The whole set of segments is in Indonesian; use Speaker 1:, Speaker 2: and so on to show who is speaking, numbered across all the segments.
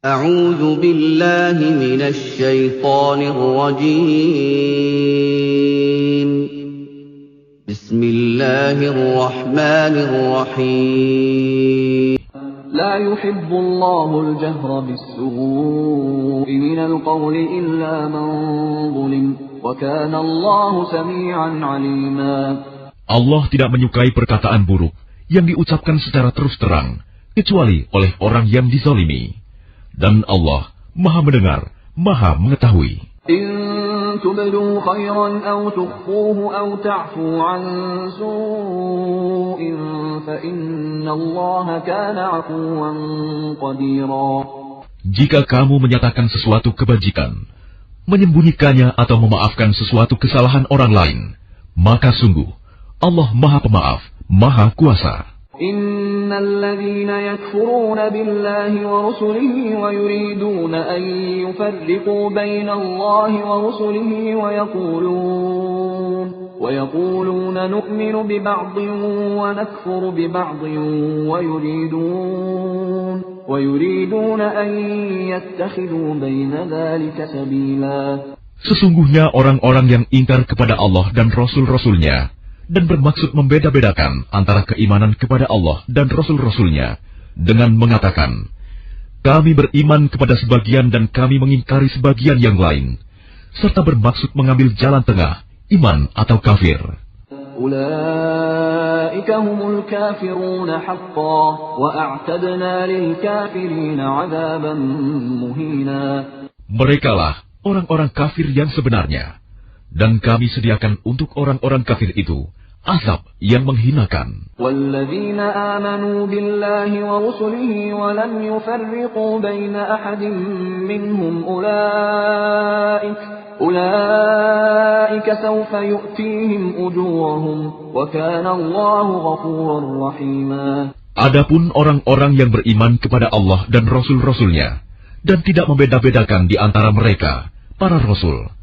Speaker 1: أعوذ بالله من الشيطان الرجيم. بسم الله الرحمن الرحيم.
Speaker 2: لا يحب الله الجهر بالسوء من القول إلا من ظلم وكان الله سميعا عليما.
Speaker 3: Allah tidak menyukai perkataan buruk yang diucapkan secara terus terang kecuali oleh orang yang dizalimi. Dan Allah Maha mendengar, Maha mengetahui.
Speaker 2: إن تبدوا خيرا أو تخفوه أو تعفوا عن سوء فإن الله كان عفوا قديرا.
Speaker 3: Jika kamu menyatakan sesuatu kebajikan, menyembunyikannya atau memaafkan sesuatu kesalahan orang lain, maka sungguh Allah Maha Pemaaf, Maha Kuasa.
Speaker 2: إن الذين يكفرون بالله ورسله ويريدون أن يفرقوا بين الله ورسله ويقولون نؤمن ببعض ونكفر ببعض ويريدون أن يتخذوا بين ذلك سبيلا.
Speaker 3: Sesungguhnya orang-orang yang ingkar kepada Allah dan Rasul-Rasulnya dan bermaksud membeda-bedakan antara keimanan kepada Allah dan Rasul-Rasulnya dengan mengatakan, kami beriman kepada sebagian dan kami mengingkari sebagian yang lain, serta bermaksud mengambil jalan tengah, iman atau kafir.
Speaker 2: Ulaika humul kafirun haqqan wa a'tadna lil kafirin 'adzaban muhina.
Speaker 3: Merekalah orang-orang kafir yang sebenarnya, dan kami sediakan untuk orang-orang kafir itu azab yang menghinakan.
Speaker 2: وَالَّذِينَ آمَنُوا بِاللَّهِ وَرُسُلِهِ وَلَمْ يُفَرِّقُوا بَيْنَ أَحَدٍ مِّنْهُمْ أُولَئِكَ سَوْفَ يُؤْتِيهِمْ أُجُورَهُمْ وَكَانَ اللَّهُ غَفُورًا رَّحِيمًا.
Speaker 3: Adapun orang-orang yang beriman kepada Allah dan Rasul-Rasulnya dan tidak membeda-bedakan di antara mereka, para Rasul,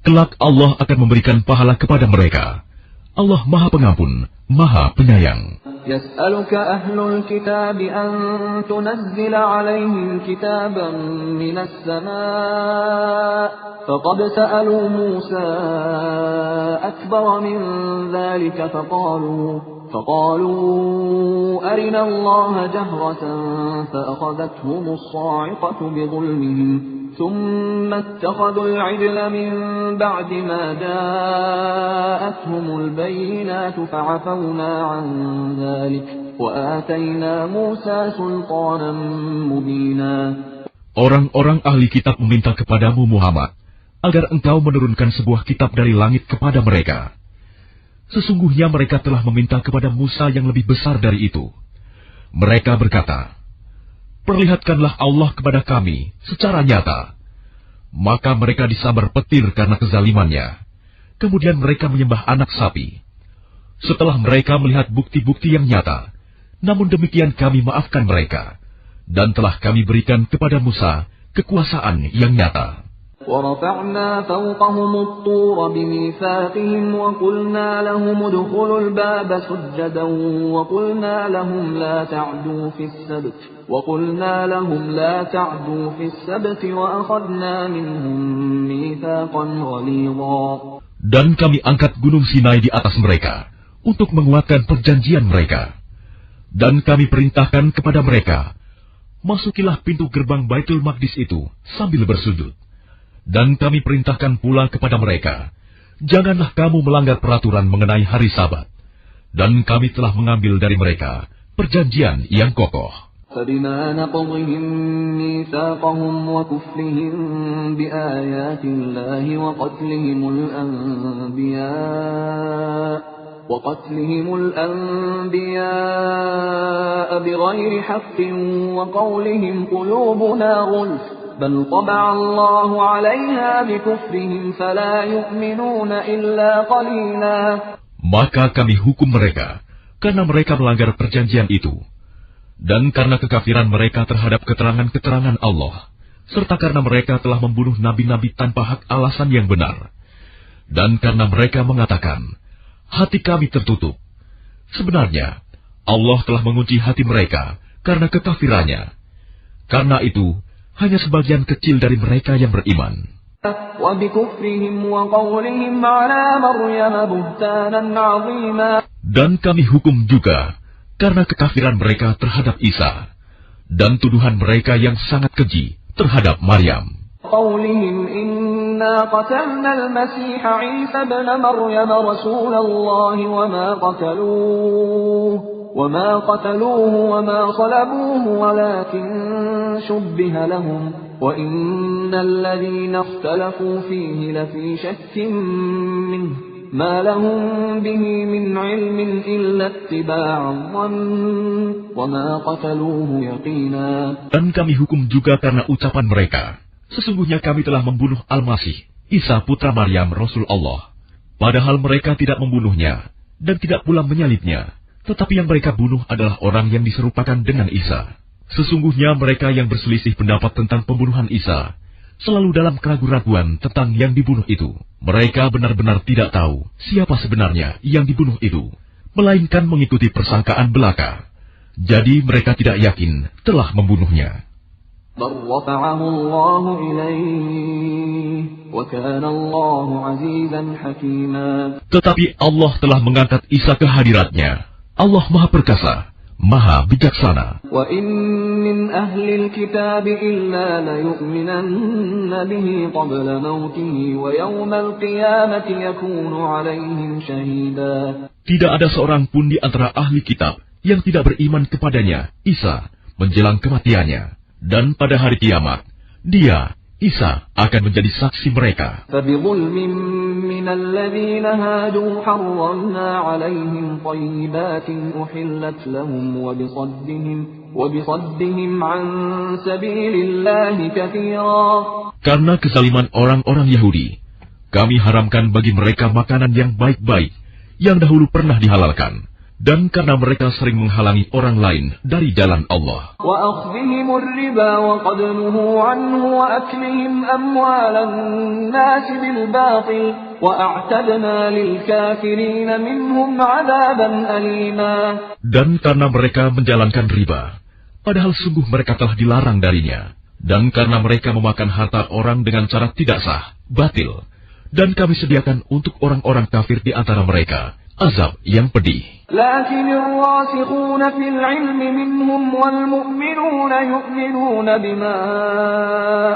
Speaker 3: kelak Allah akan memberikan pahala kepada mereka. Allah Maha Pengampun, Maha Penyayang.
Speaker 2: يسألك أهل الكتاب أن تنزل عليهم كتابا من السماء فقد سألوا موسى أكبر من ذلك فقالوا أرنا الله جهرة فأخذتهم الصاعقة بظلمهم ثم اتخذوا العجل من بعد ما جاءتهم البينات فعفونا عن ذلك وآتينا موسى سلطانا مبينا.
Speaker 3: Orang-orang ahli kitab meminta kepadamu Muhammad agar engkau menurunkan sebuah kitab dari langit kepada mereka. Sesungguhnya mereka telah meminta kepada Musa yang lebih besar dari itu. Mereka berkata, perlihatkanlah Allah kepada kami secara nyata. Maka mereka disambar petir karena kezalimannya. Kemudian mereka menyembah anak sapi. Setelah mereka melihat bukti-bukti yang nyata, namun demikian kami maafkan mereka, dan telah kami berikan kepada Musa kekuasaan yang nyata.
Speaker 2: ورفعنا فوقهم الطور بميثاقهم وقلنا لهم ادخلوا الباب سجدا وقلنا لهم لا تعدوا في السبت وأخذنا منهم ميثاقا غليظا.
Speaker 3: Dan kami angkat gunung Sinai di atas mereka untuk menguatkan perjanjian mereka. Dan kami perintahkan kepada mereka, masukilah pintu gerbang Baitul Maqdis itu sambil bersujud. Dan kami perintahkan pula kepada mereka, janganlah kamu melanggar peraturan mengenai hari Sabat. Dan kami telah mengambil dari mereka perjanjian yang kokoh.
Speaker 2: فَبِمَا نَقْضِهِمْ مِيثَاقَهُمْ وَكُفْرِهِمْ بِآيَاتِ اللَّهِ وَقَتْلِهِمُ الْأَنْبِيَاءَ بِغَيْرِ حَقٍّ وَقَوْلِهِمْ قُلُوبُنَا غُلْفٌ بل طبع الله عليها بكفرهم فلا يؤمنون إلا قليلا.
Speaker 3: Maka kami hukum mereka karena mereka melanggar perjanjian itu, dan karena kekafiran mereka terhadap keterangan-keterangan Allah, serta karena mereka telah membunuh nabi-nabi tanpa hak alasan yang benar, dan karena mereka mengatakan, hati kami tertutup. Sebenarnya Allah telah mengunci hati mereka karena kekafirannya. Karena itu hanya sebagian kecil dari mereka yang beriman.
Speaker 2: وبكفرهم وقولهم على مريم بهتانا عظيما.
Speaker 3: Dan kami hukum juga karena kekafiran mereka terhadap Isa dan tuduhan mereka yang sangat keji terhadap Maryam.
Speaker 2: قولهم إنا قتلنا المسيح عيسى ابن مريم رسول الله وما قتلوه وما صلبوه ولكن شبه لهم وإن الذين اختلفوا فيه لفي شك منه ما لهم به من علم إلا اتباع الظن وما قتلوه يقينا.
Speaker 3: Dan kami hukum juga karena ucapan mereka, sesungguhnya kami telah membunuh Al-Masih, Isa putra Maryam, Rasul Allah. Padahal mereka tidak membunuhnya dan tidak pula menyalibnya, tetapi yang mereka bunuh adalah orang yang diserupakan dengan Isa. Sesungguhnya mereka yang berselisih pendapat tentang pembunuhan Isa selalu dalam keraguan-raguan tentang yang dibunuh itu. Mereka benar-benar tidak tahu siapa sebenarnya yang dibunuh itu, melainkan mengikuti persangkaan belaka. Jadi mereka tidak yakin telah membunuhnya. Tetapi Allah telah mengangkat Isa ke hadiratnya. Allah Maha Perkasa, Maha Bijaksana. Tidak ada seorang pun di antara ahli kitab yang tidak beriman kepadanya, Isa, menjelang kematiannya. Dan pada hari kiamat, dia, Isa, akan menjadi saksi mereka. Karena kezaliman orang-orang Yahudi, kami haramkan bagi mereka makanan yang baik-baik, yang dahulu pernah dihalalkan. Dan karena mereka sering menghalangi orang lain dari jalan Allah. Dan karena mereka menjalankan riba, padahal sungguh mereka telah dilarang darinya. Dan karena mereka memakan harta orang dengan cara tidak sah, batil. Dan kami sediakan untuk orang-orang kafir di antara mereka azab yang pedih.
Speaker 2: لكن الراسخون في العلم منهم والمؤمنون يؤمنون بما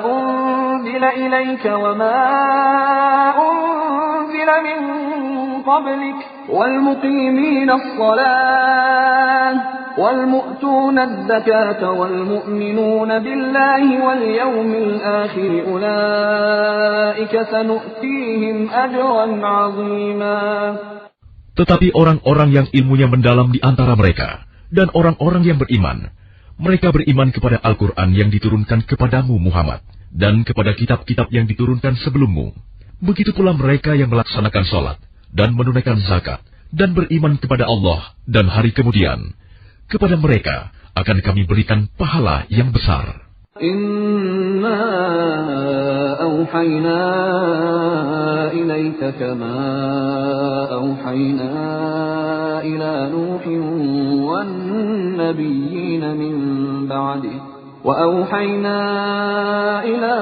Speaker 2: أنزل إليك وما أنزل من قبلك والمقيمين الصلاة والمؤتون الزكاة والمؤمنون بالله واليوم الآخر أولئك سنؤتيهم أجرا عظيما.
Speaker 3: Tetapi orang-orang yang ilmunya mendalam di antara mereka, dan orang-orang yang beriman, mereka beriman kepada Al-Quran yang diturunkan kepadamu Muhammad, dan kepada kitab-kitab yang diturunkan sebelummu. Begitu pula mereka yang melaksanakan sholat, dan menunaikan zakat, dan beriman kepada Allah dan hari kemudian. Kepada mereka akan kami berikan pahala yang besar.
Speaker 2: Inna awhayna ilaika kama awhayna ila Nuhin wan nabiyyin min ba'dih wa awhayna ila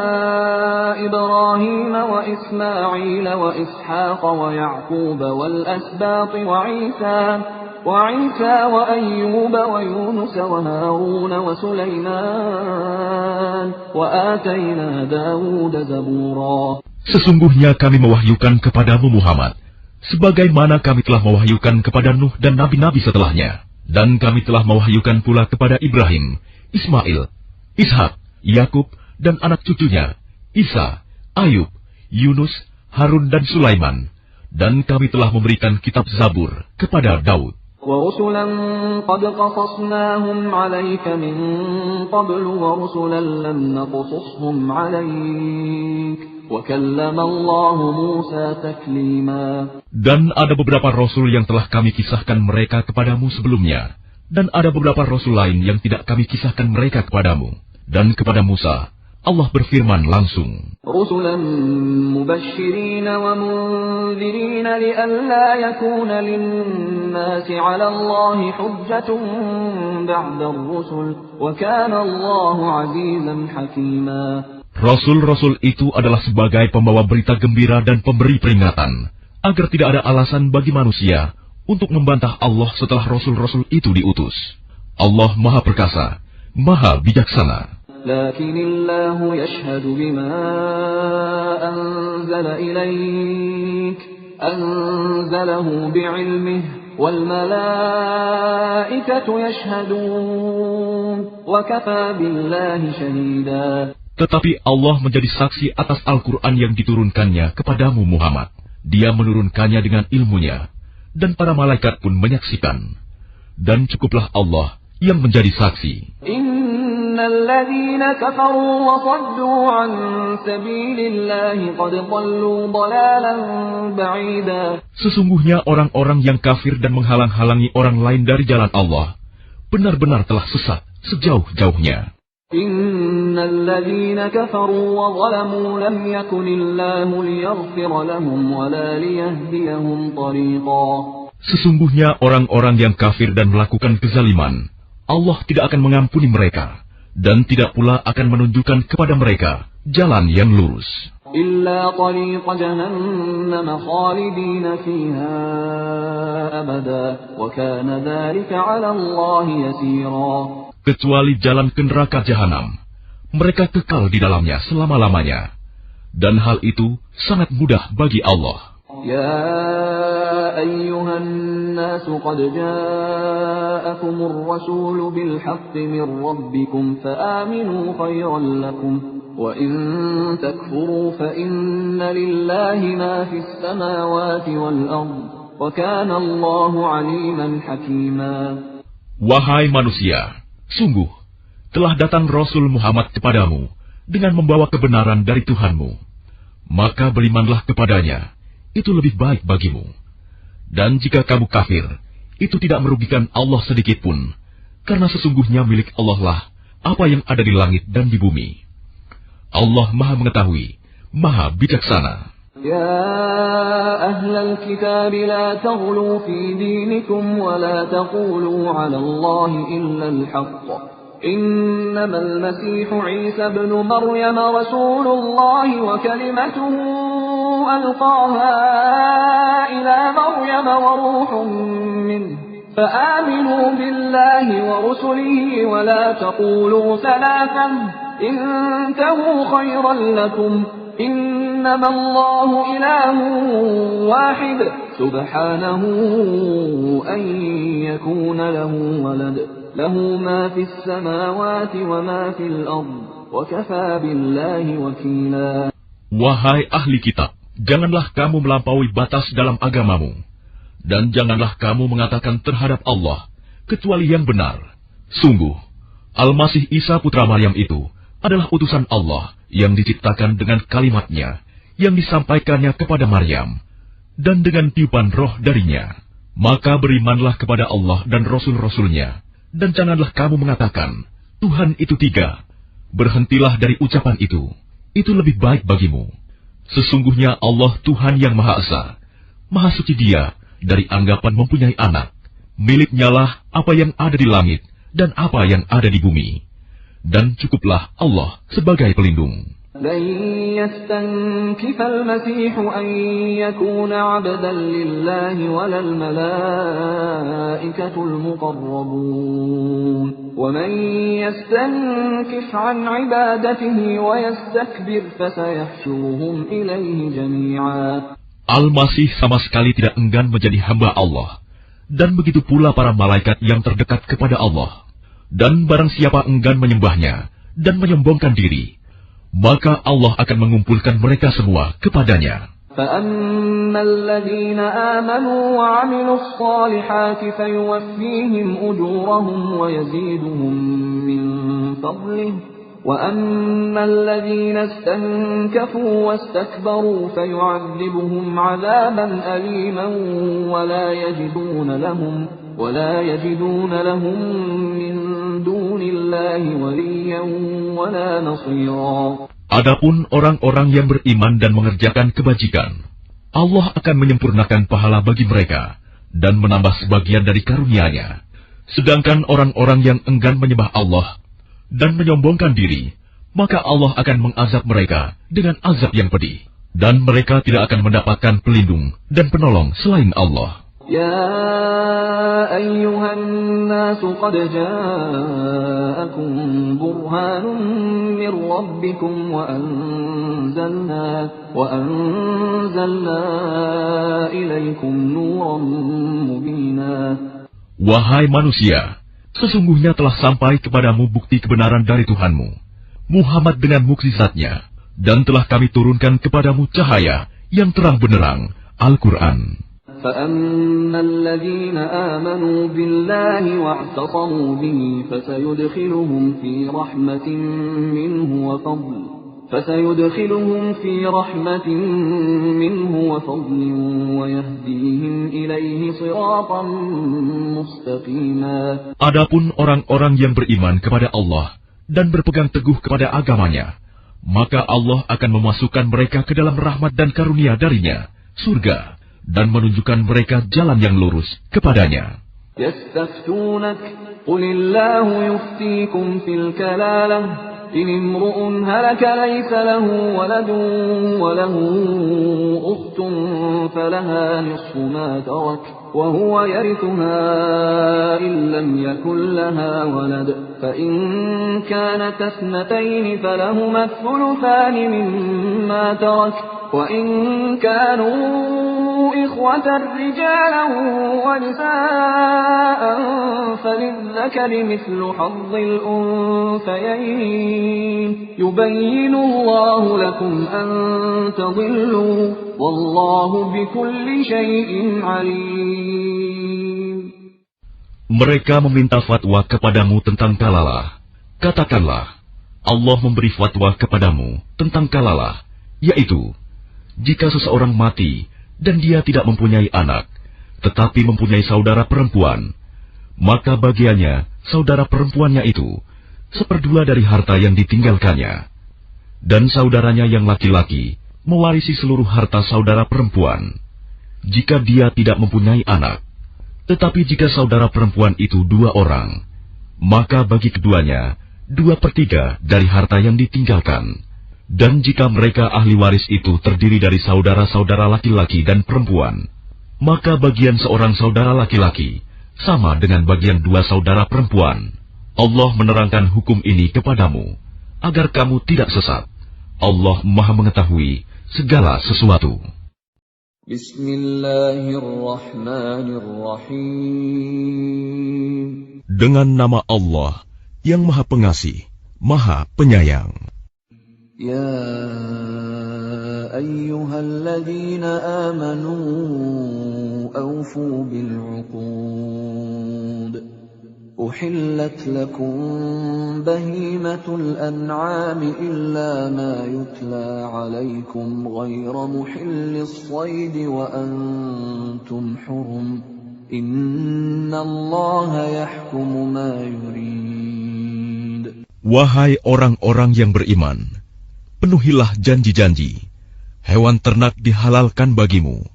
Speaker 2: Ibrahim wa Ismail wa Ishaq wa Ya'qub wal asbaq وعيسى وأيوب ويونس وهارون وسليمان وآتينا داود زبورا.
Speaker 3: Sesungguhnya kami mewahyukan kepadamu Muhammad, sebagaimana kami telah mewahyukan kepada Nuh dan nabi-nabi setelahnya. Dan kami telah mewahyukan pula kepada Ibrahim, Ismail, Ishak, Yakub dan anak cucunya, Isa, Ayub, Yunus, Harun dan Sulaiman. Dan kami telah memberikan kitab Zabur kepada Daud.
Speaker 2: وَرُسُلًا قَدْ قَصَصْنَاهُمْ عَلَيْكَ مِنْ قَبْلُ وَرُسُلًا لَمْ نَقْصُصْهُمْ عَلَيْكَ وَكَلَّمَ اللَّهُ مُوسَى تَكْلِيمًا. Dan
Speaker 3: ada beberapa rasul yang telah kami kisahkan mereka kepadamu sebelumnya, dan ada beberapa rasul lain yang tidak kami kisahkan mereka kepadamu. Dan kepada Musa, Allah berfirman langsung,
Speaker 2: رسلا مبشرين ومنذرين لئلا يكون للناس على الله حجة بعد الرسل وكان الله عزيزا حكيما.
Speaker 3: Rasul-rasul itu adalah sebagai pembawa berita gembira dan pemberi peringatan, agar tidak ada alasan bagi manusia untuk membantah Allah setelah rasul-rasul itu diutus. Allah Maha Perkasa, Maha Bijaksana.
Speaker 2: لكن الله يشهد بما أنزل إليك أنزله بعلمه والملائكة يشهدون وكفى بالله شهيدا.
Speaker 3: Tetapi Allah menjadi saksi atas Al-Quran yang diturunkannya kepadamu Muhammad. Dia menurunkannya dengan ilmunya, dan para malaikat pun menyaksikan. Dan cukuplah Allah yang menjadi saksi.
Speaker 2: الذين كفروا وصدوا عن سبيل الله قد ضلوا ضلالا بعيدا.
Speaker 3: Sesungguhnya orang-orang yang kafir dan menghalang-halangi orang lain dari jalan Allah benar-benar telah sesat sejauh-jauhnya.
Speaker 2: إن الذين كفروا وظلموا لم يكن الله ليغفر لهم ولا ليهديهم طريقا. Sesungguhnya orang-orang yang kafir dan melakukan kezaliman, Allah tidak akan mengampuni mereka dan tidak pula akan menunjukkan kepada mereka jalan yang lurus. إلا طريق جهنم خالدين فيها أبدا وكان ذلك على الله يسيرا.
Speaker 3: Kecuali jalan ke neraka jahanam, mereka kekal di dalamnya selama-lamanya, dan hal itu sangat mudah bagi Allah.
Speaker 2: يا أيها الناس قد جاءكم الرسول بالحق من ربكم فآمنوا خيرا لكم وإن تكفروا فإن لله ما في السماوات والأرض وكان الله عليما حكيما.
Speaker 3: Wahai manusia, sungguh telah datang Rasul Muhammad kepadamu dengan membawa kebenaran dari Tuhanmu. Maka berimanlah kepadanya, itu lebih baik bagimu. Dan jika kamu kafir, itu tidak merugikan Allah sedikit pun, karena sesungguhnya milik Allah lah apa yang ada di langit dan di bumi. Allah Maha Mengetahui, Maha Bijaksana.
Speaker 2: يا أهل الكتاب لا تغلوا في دينكم ولا تقولوا على الله إلا الحق إنما المسيح عيسى ابن مريم رسول الله وكلمته ألقاها إلى مريم وروح منه فآمنوا بالله ورسله ولا تقولوا ثلاثا انتهوا خيرا لكم إنما الله إله واحد سبحانه أن يكون له ولد له ما في السماوات وما في الأرض وكفى بالله وكيلا.
Speaker 3: Wahai ahli kitab, janganlah kamu melampaui batas dalam agamamu, dan janganlah kamu mengatakan terhadap Allah kecuali yang benar. Sungguh, Al-Masih Isa putra Maryam itu adalah utusan Allah yang diciptakan dengan kalimatnya yang disampaikannya kepada Maryam, dan dengan tiupan roh darinya. Maka berimanlah kepada Allah dan Rasul-Rasulnya, dan janganlah kamu mengatakan, Tuhan itu tiga. Berhentilah dari ucapan itu lebih baik bagimu. Sesungguhnya Allah Tuhan yang Maha Esa, Maha Suci Dia dari anggapan mempunyai anak. Miliknya lah apa yang ada di langit dan apa yang ada di bumi. Dan cukuplah Allah sebagai pelindung.
Speaker 2: لن يستنكف المسيح أن يكون عبدا لله ولا الملائكة المقربون ومن يستنكف عن عبادته ويستكبر فسيحشرهم إليه جميعا.
Speaker 3: Al-Masih sama sekali tidak enggan menjadi hamba Allah, dan begitu pula para malaikat yang terdekat kepada Allah. Dan barang siapa enggan menyembahnya dan menyombongkan diri, maka Allah akan mengumpulkan mereka semua kepadanya.
Speaker 2: فَأَمَّا الَّذِينَ آمَنُوا وَعَمِلُوا الصَّالِحَاتِ فَيُوَفِّيهِمْ أُجُورَهُمْ وَيَزِيدُهُم مِّن فَضْلِهِ وَأَمَّا الَّذِينَ اسْتَنكَفُوا وَاسْتَكْبَرُوا فَيُعَذِّبُهُمْ عَذَابًا أَلِيمًا وَلَا يَجِدُونَ لَهُم مِّن دُونِ دون الله وليا ولا نصيرا.
Speaker 3: Adapun orang-orang yang beriman dan mengerjakan kebajikan, Allah akan menyempurnakan pahala bagi mereka dan menambah sebagian dari karunia-Nya. Sedangkan orang-orang yang enggan menyembah Allah dan menyombongkan diri, maka Allah akan mengazab mereka dengan azab yang pedih, dan mereka tidak akan mendapatkan pelindung dan penolong selain Allah.
Speaker 2: يا أيها الناس قد جاءكم برهان من ربكم وأنزلنا إليكم نورا مبينا.
Speaker 3: Wahai manusia, sesungguhnya telah sampai kepadamu bukti kebenaran dari Tuhanmu, Muhammad dengan mukjizatnya, dan telah kami turunkan kepadamu cahaya yang terang benderang, Al-Quran.
Speaker 2: فَأَمَّا الَّذِينَ آمَنُوا بِاللَّهِ وَاعْتَصَمُوا بِهِ فَسَيُدْخِلُهُمْ فِي رَحْمَةٍ مِّنْهُ وَفَضْلٍ وَيَهْدِيهِمْ إِلَيْهِ صِرَاطًا مُسْتَقِيمًا.
Speaker 3: Adapun orang-orang yang beriman kepada Allah dan berpegang teguh kepada agamanya, maka Allah akan memasukkan mereka ke dalam rahmat dan karunia darinya, surga, dan menunjukkan mereka jalan yang lurus kepadanya.
Speaker 2: يستفتونك قل الله يفتيكم في الكلالة إن امرؤ هلك ليس له ولد وله أخت فلها نصف ما ترك وهو يرثها إن لم يكن لها ولد فإن كانت اثنتين فلهما الثلثان مما ترك وإن كانوا إخوة رجالا ونساء فللذكر مثل حظ الأنثيين يبين الله لكم أن تضلوا والله بكل شيء عليم.
Speaker 3: Mereka meminta fatwa kepadamu tentang kalalah. Katakanlah, Allah memberi fatwa kepadamu tentang kalalah, yaitu jika seseorang mati dan dia tidak mempunyai anak, tetapi mempunyai saudara perempuan, maka bagiannya saudara perempuannya itu 1/2 dari harta yang ditinggalkannya, dan saudaranya yang laki-laki mewarisi seluruh harta saudara perempuan, jika dia tidak mempunyai anak. Tetapi jika saudara perempuan itu 2 orang, maka bagi keduanya 2/3 dari harta yang ditinggalkan. Dan jika mereka ahli waris itu terdiri dari saudara-saudara laki-laki dan perempuan, maka bagian seorang saudara laki-laki sama dengan bagian 2 saudara perempuan. Allah menerangkan hukum ini kepadamu, agar kamu tidak sesat. Allah Maha mengetahui segala sesuatu.
Speaker 2: Bismillahirrahmanirrahim.
Speaker 3: Dengan nama Allah yang Maha Pengasih, Maha Penyayang.
Speaker 2: يا أيها الذين آمنوا أوفوا بالعقود أحلت لكم بهيمة الأنعام إلا ما يتلى عليكم غير محل الصيد وأنتم حرم إن الله يحكم ما يريد.
Speaker 3: Wahai orang-orang yang beriman, penuhilah janji-janji. Hewan ternak dihalalkan bagimu,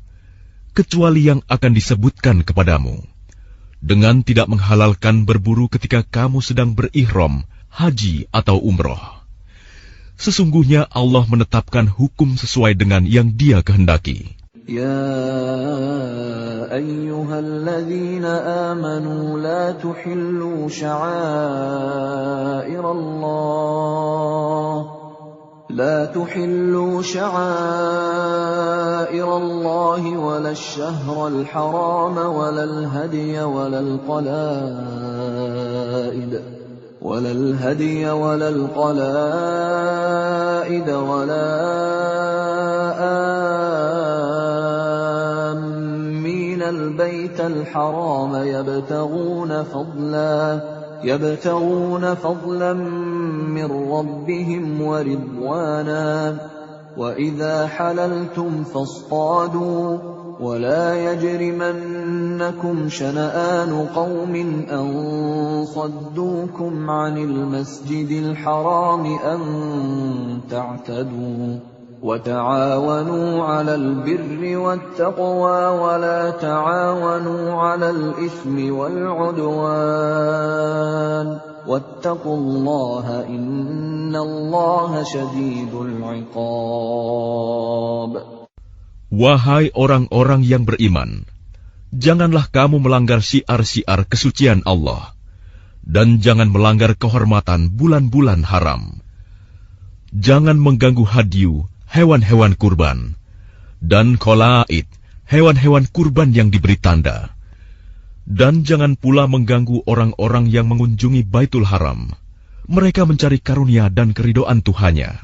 Speaker 3: kecuali yang akan disebutkan kepadamu, dengan tidak menghalalkan berburu ketika kamu sedang berihram, haji atau umroh. Sesungguhnya Allah menetapkan hukum sesuai dengan yang Dia kehendaki.
Speaker 2: Ya ayyuhalladzina amanu la tuhillu sya'airallah لا تحلوا شعائر الله ولا الشهر الحرام ولا الهدي ولا القلائد ولا آمين البيت الحرام يبتغون فضلا من ربهم ورضوانا وإذا حللتم فاصطادوا ولا يجرمنكم
Speaker 4: يَجْرِمَنَّكُمْ شَنَآنُ قَوْمٍ أَن صَدُّوكُمْ عَنِ الْمَسْجِدِ الْحَرَامِ أَن تَعْتَدُوا وَتَعَاوَنُوا عَلَى الْبِرِّ وَالتَّقْوَى وَلَا تَعَاوَنُوا عَلَى الْإِثْمِ وَالْعُدْوَانِ وَاتَّقُوا اللَّهَ إِنَّ اللَّهَ شَدِيدُ الْعِقَابِ.
Speaker 3: Wahai orang-orang yang beriman, janganlah kamu melanggar syiar-syiar kesucian Allah, dan jangan melanggar kehormatan bulan-bulan haram. Jangan mengganggu hadyu, hewan-hewan kurban, dan qalaid, hewan-hewan kurban yang diberi tanda. Dan jangan pula mengganggu orang-orang yang mengunjungi Baitul Haram. Mereka mencari karunia dan keridhaan Tuhannya.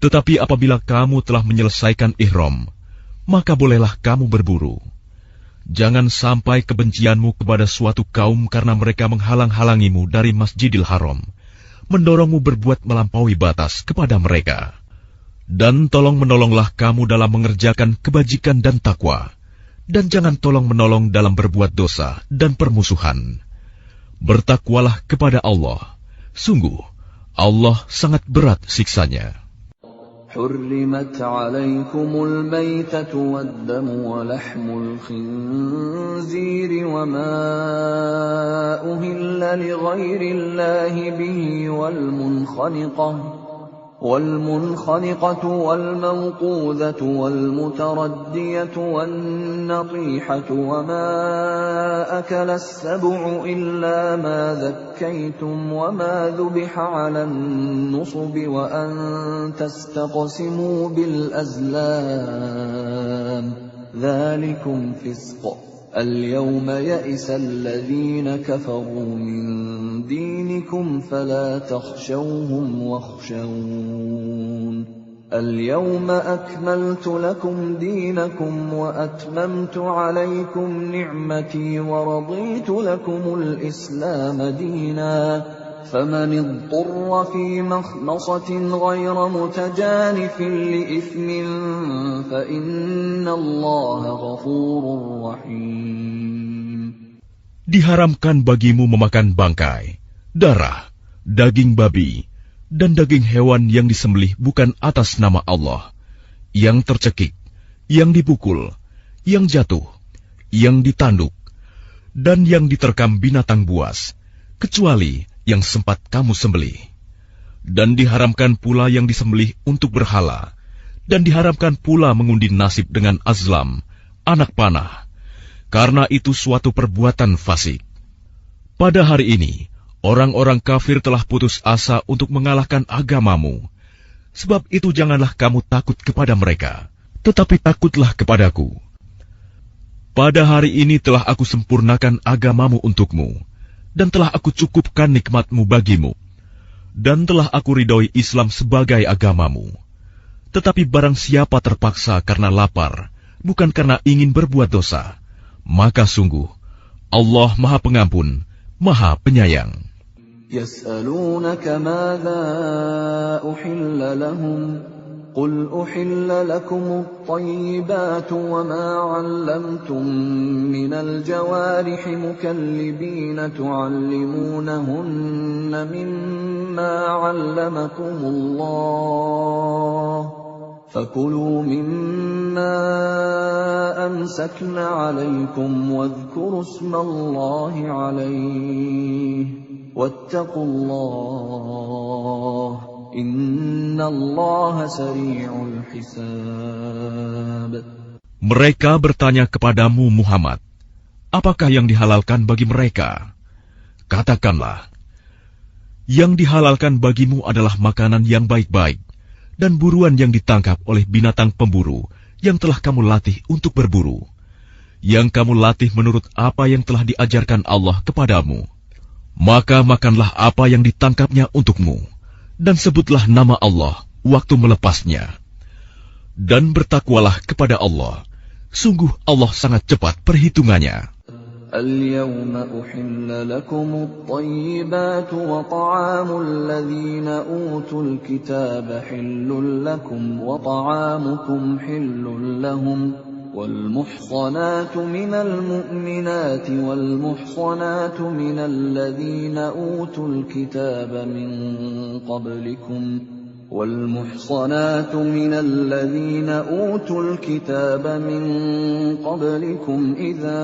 Speaker 3: Tetapi apabila kamu telah menyelesaikan ihram, maka bolehlah kamu berburu. Jangan sampai kebencianmu kepada suatu kaum karena mereka menghalang-halangimu dari Masjidil Haram, mendorongmu berbuat melampaui batas kepada mereka. Dan tolong-menolonglah kamu dalam mengerjakan kebajikan dan takwa, dan jangan tolong-menolong dalam berbuat dosa dan permusuhan. Bertakwalah kepada Allah. Sungguh, Allah sangat berat siksanya.
Speaker 4: حُرِّمَتْ عَلَيْكُمُ الْمَيْتَةُ وَالدَّمُ وَلَحْمُ الْخِنزِيرِ وَمَا أُهِلَّ لِغَيْرِ اللَّهِ بِهِ وَالْمُنْخَنِقَةُ وَالْمَوْقُوذَةُ وَالْمُتَرَدِّيَةُ وَالنَّطِيحَةُ وَمَا أَكَلَ السَّبُعُ إِلَّا مَا ذَكَّيْتُمْ وَمَا ذُبِحَ عَلَى النُّصُبِ وَأَن تَسْتَقْسِمُوا بِالْأَزْلَامِ ذَلِكُمْ فِسْقٌ. الْيَوْمَ يَئِسَ الَّذِينَ كَفَرُوا مِن دِينِكُمْ فَلَا تَخْشَوْهُمْ وَاخْشَوْنِ. الْيَوْمَ أَكْمَلْتُ لَكُمْ دِينَكُمْ وَأَتْمَمْتُ عَلَيْكُمْ نِعْمَتِي وَرَضِيتُ لَكُمُ الْإِسْلَامَ دِينًا. فَمَنِ اضْطُرَّ فِي مَخْمَصَةٍ غَيْرَ مُتَجَانِفٍ لِإِثْمٍ فَإِنَّ اللَّهَ غَفُورٌ رَّحِيمٌ.
Speaker 3: Diharamkan bagimu memakan bangkai, darah, daging babi, dan daging hewan yang disembelih bukan atas nama Allah, yang tercekik, yang dipukul, yang jatuh, yang ditanduk, dan yang diterkam binatang buas, kecuali yang sempat kamu sembelih. Dan diharamkan pula yang disembelih untuk berhala, dan diharamkan pula mengundi nasib dengan azlam, anak panah, karena itu suatu perbuatan fasik. Pada hari ini, orang-orang kafir telah putus asa untuk mengalahkan agamamu. Sebab itu janganlah kamu takut kepada mereka, tetapi takutlah kepadaku. Pada hari ini telah aku sempurnakan agamamu untukmu, dan telah aku cukupkan nikmatmu bagimu, dan telah aku ridhoi Islam sebagai agamamu. Tetapi barang siapa terpaksa karena lapar, bukan karena ingin berbuat dosa, maka sungguh Allah Maha Pengampun, Maha Penyayang.
Speaker 4: Yas'alunaka madza uhilla lahum قل أحل لكم الطيبات وما علمتم من الجوارح مكلبين تعلمونهن مما علمكم الله فكلوا مما أمسكن عليكم واذكروا اسم الله عليه واتقوا الله Inna Allah sari'ul hisab.
Speaker 3: Mereka bertanya kepadamu Muhammad, apakah yang dihalalkan bagi mereka? Katakanlah, yang dihalalkan bagimu adalah makanan yang baik-baik dan buruan yang ditangkap oleh binatang pemburu yang telah kamu latih untuk berburu, yang kamu latih menurut apa yang telah diajarkan Allah kepadamu. Maka makanlah apa yang ditangkapnya untukmu, dan sebutlah nama Allah waktu melepasnya. Dan bertakwalah kepada Allah. Sungguh Allah sangat cepat perhitungannya.
Speaker 4: Al-yawma uhilla lakumut tayyibatu wa ta'amul ladhina utul kitaba hillul lakum wa ta'amukum hillul lahum والمحصنات من المؤمنات والمحصنات من الذين أوتوا الكتاب من قبلكم إذا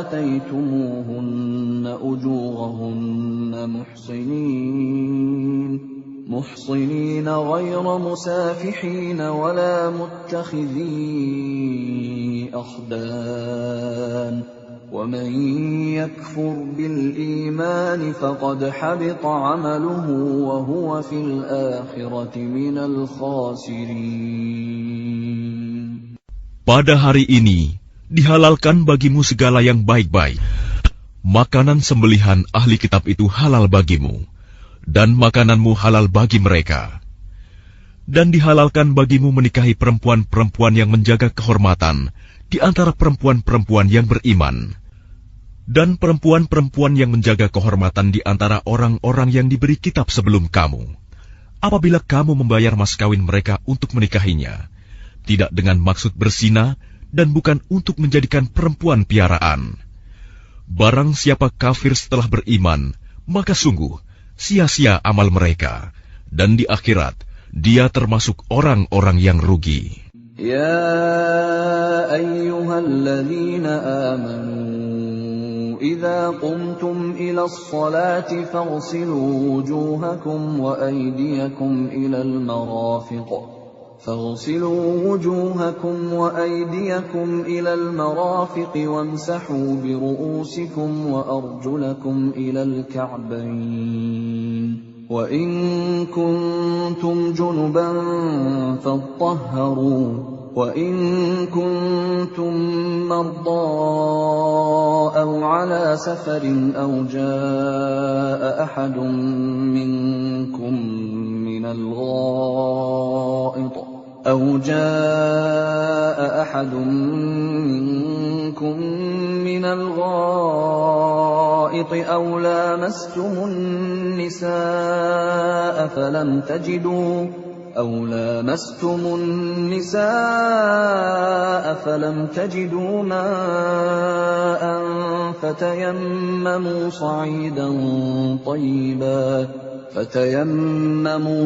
Speaker 4: آتيتموهن أجورهن محصنين غير مسافحين ولا متخذي أخدان ومن يكفر بالإيمان فقد حبط عمله وهو في الآخرة من الخاسرين.
Speaker 3: Pada hari ini dihalalkan bagimu segala yang baik-baik. Makanan sembelihan ahli kitab itu halal bagimu, dan makananmu halal bagi mereka. Dan dihalalkan bagimu menikahi perempuan-perempuan yang menjaga kehormatan di antara perempuan-perempuan yang beriman, dan perempuan-perempuan yang menjaga kehormatan di antara orang-orang yang diberi kitab sebelum kamu. Apabila kamu membayar mas kawin mereka untuk menikahinya, tidak dengan maksud berzina dan bukan untuk menjadikan perempuan piaraan. Barang siapa kafir setelah beriman, maka sungguh sia-sia amal mereka, dan di akhirat dia termasuk orang-orang yang rugi.
Speaker 4: Ya ayyuhalladzina amanu idza qumtum ilas salati faghsilu wujuhakum wa aydiyakum ilal marafiq وامسحوا برؤوسكم وأرجلكم إلى الكعبين وإن كنتم جنبا فاطهروا وإن كنتم مرضى أو على سفر أو جاء أحد منكم من الغائط أو لامستم النساء فلم تجدوا ماء فتيمموا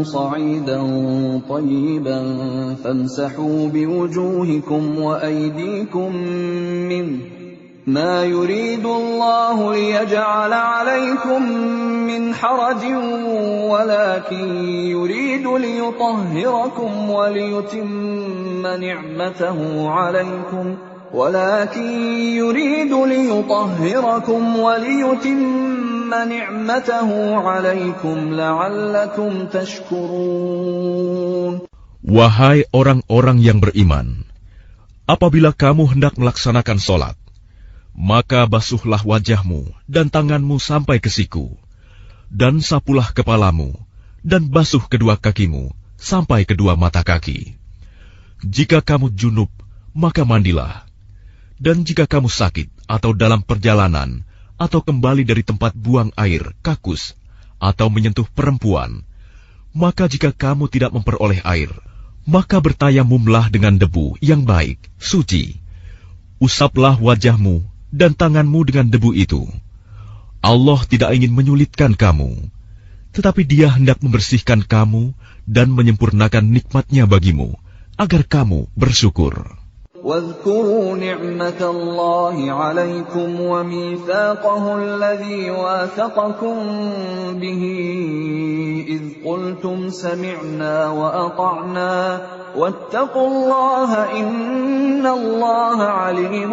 Speaker 4: صعيدا طيبا فامسحوا بوجوهكم وأيديكم منه ما يريد الله ليجعل عليكم من حرج ولكن يريد ليطهركم وليتم نعمته عليكم لعلكم تشكرون.
Speaker 3: Wahai orang-orang yang beriman, apabila kamu hendak melaksanakan sholat, maka basuhlah wajahmu dan tanganmu sampai ke siku, dan sapulah kepalamu, dan basuh kedua kakimu sampai kedua mata kaki. Jika kamu junub, maka mandilah. Dan jika kamu sakit atau dalam perjalanan, atau kembali dari tempat buang air, kakus, atau menyentuh perempuan, maka jika kamu tidak memperoleh air, maka bertayamumlah dengan debu yang baik, suci. Usaplah wajahmu dan tanganmu dengan debu itu. Allah tidak ingin menyulitkan kamu, tetapi Dia hendak membersihkan kamu dan menyempurnakan nikmat-Nya bagimu, agar kamu bersyukur.
Speaker 4: واذكروا نعمة الله عليكم وميثاقه الذي واثقكم به إذ قلتم سمعنا وأطعنا واتقوا الله إن الله عليم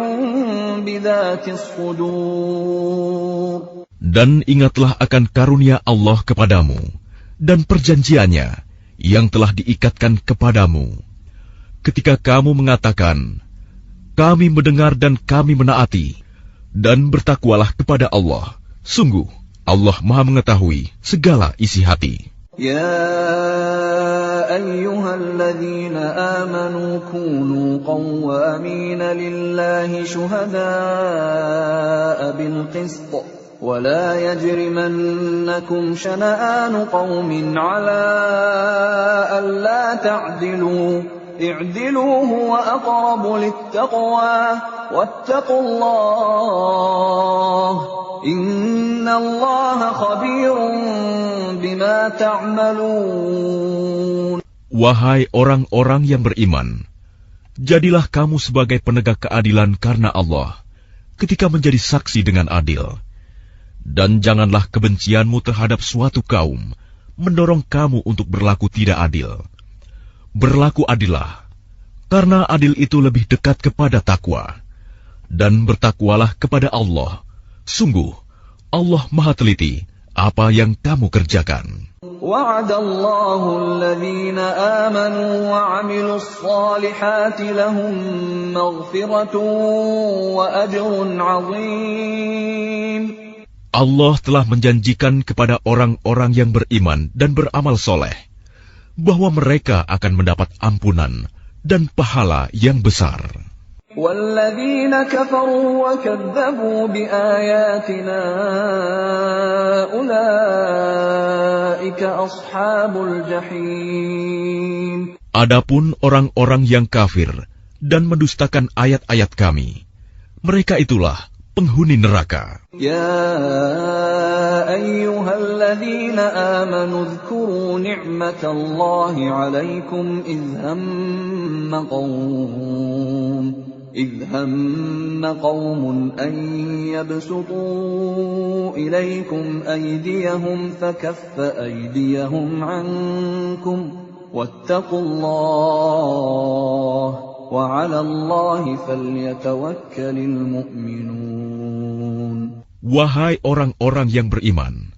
Speaker 4: بذات الصدور.
Speaker 3: Dan ingatlah akan karunia Allah kepadamu dan perjanjiannya yang telah diikatkan kepadamu. Ketika kamu mengatakan, kami mendengar dan kami menaati, dan bertakwalah kepada Allah. Sungguh, Allah Maha mengetahui segala isi hati.
Speaker 4: Ya ayyuhalladzina amanu kunu qawwamina lillahi syuhada'a bilqist, wa la yajrimannakum shana'anu qawmin ala alla ta'dilu. اعدلوا هو أقرب للتقوى واتقوا الله إن الله خبير بما تعملون.
Speaker 3: Wahai orang-orang yang beriman, jadilah kamu sebagai penegak keadilan karena Allah ketika menjadi saksi dengan adil. Dan janganlah kebencianmu terhadap suatu kaum mendorong kamu untuk berlaku tidak adil. Berlaku adillah, karena adil itu lebih dekat kepada takwa. Dan bertakwalah kepada Allah. Sungguh, Allah Maha Teliti apa yang kamu kerjakan.
Speaker 4: وعد الله الذين آمنوا وعملوا الصالحات لهم مغفرة وأجر عظيم.
Speaker 3: Allah telah menjanjikan kepada orang-orang yang beriman dan beramal soleh bahwa mereka akan mendapat ampunan dan pahala yang besar.
Speaker 4: وَالَّذِينَ كَفَرُوا وَكَذَّبُوا بِآيَاتِنَا أُولَئِكَ أَصْحَابُ الْجَحِيمِ.
Speaker 3: Adapun orang-orang yang kafir dan mendustakan ayat-ayat kami, mereka itulah penghuni neraka.
Speaker 4: يَا أَيُّهَا الَّذِينَ آمَنُوا اذْكُرُوا نِعْمَةَ اللَّهِ عَلَيْكُمْ إذ هم قوم أن يبسطوا إليكم أيديهم فكف أيديهم عنكم واتقوا الله وعلى الله فليتوكل المؤمنون.
Speaker 3: Wahai orang-orang yang beriman,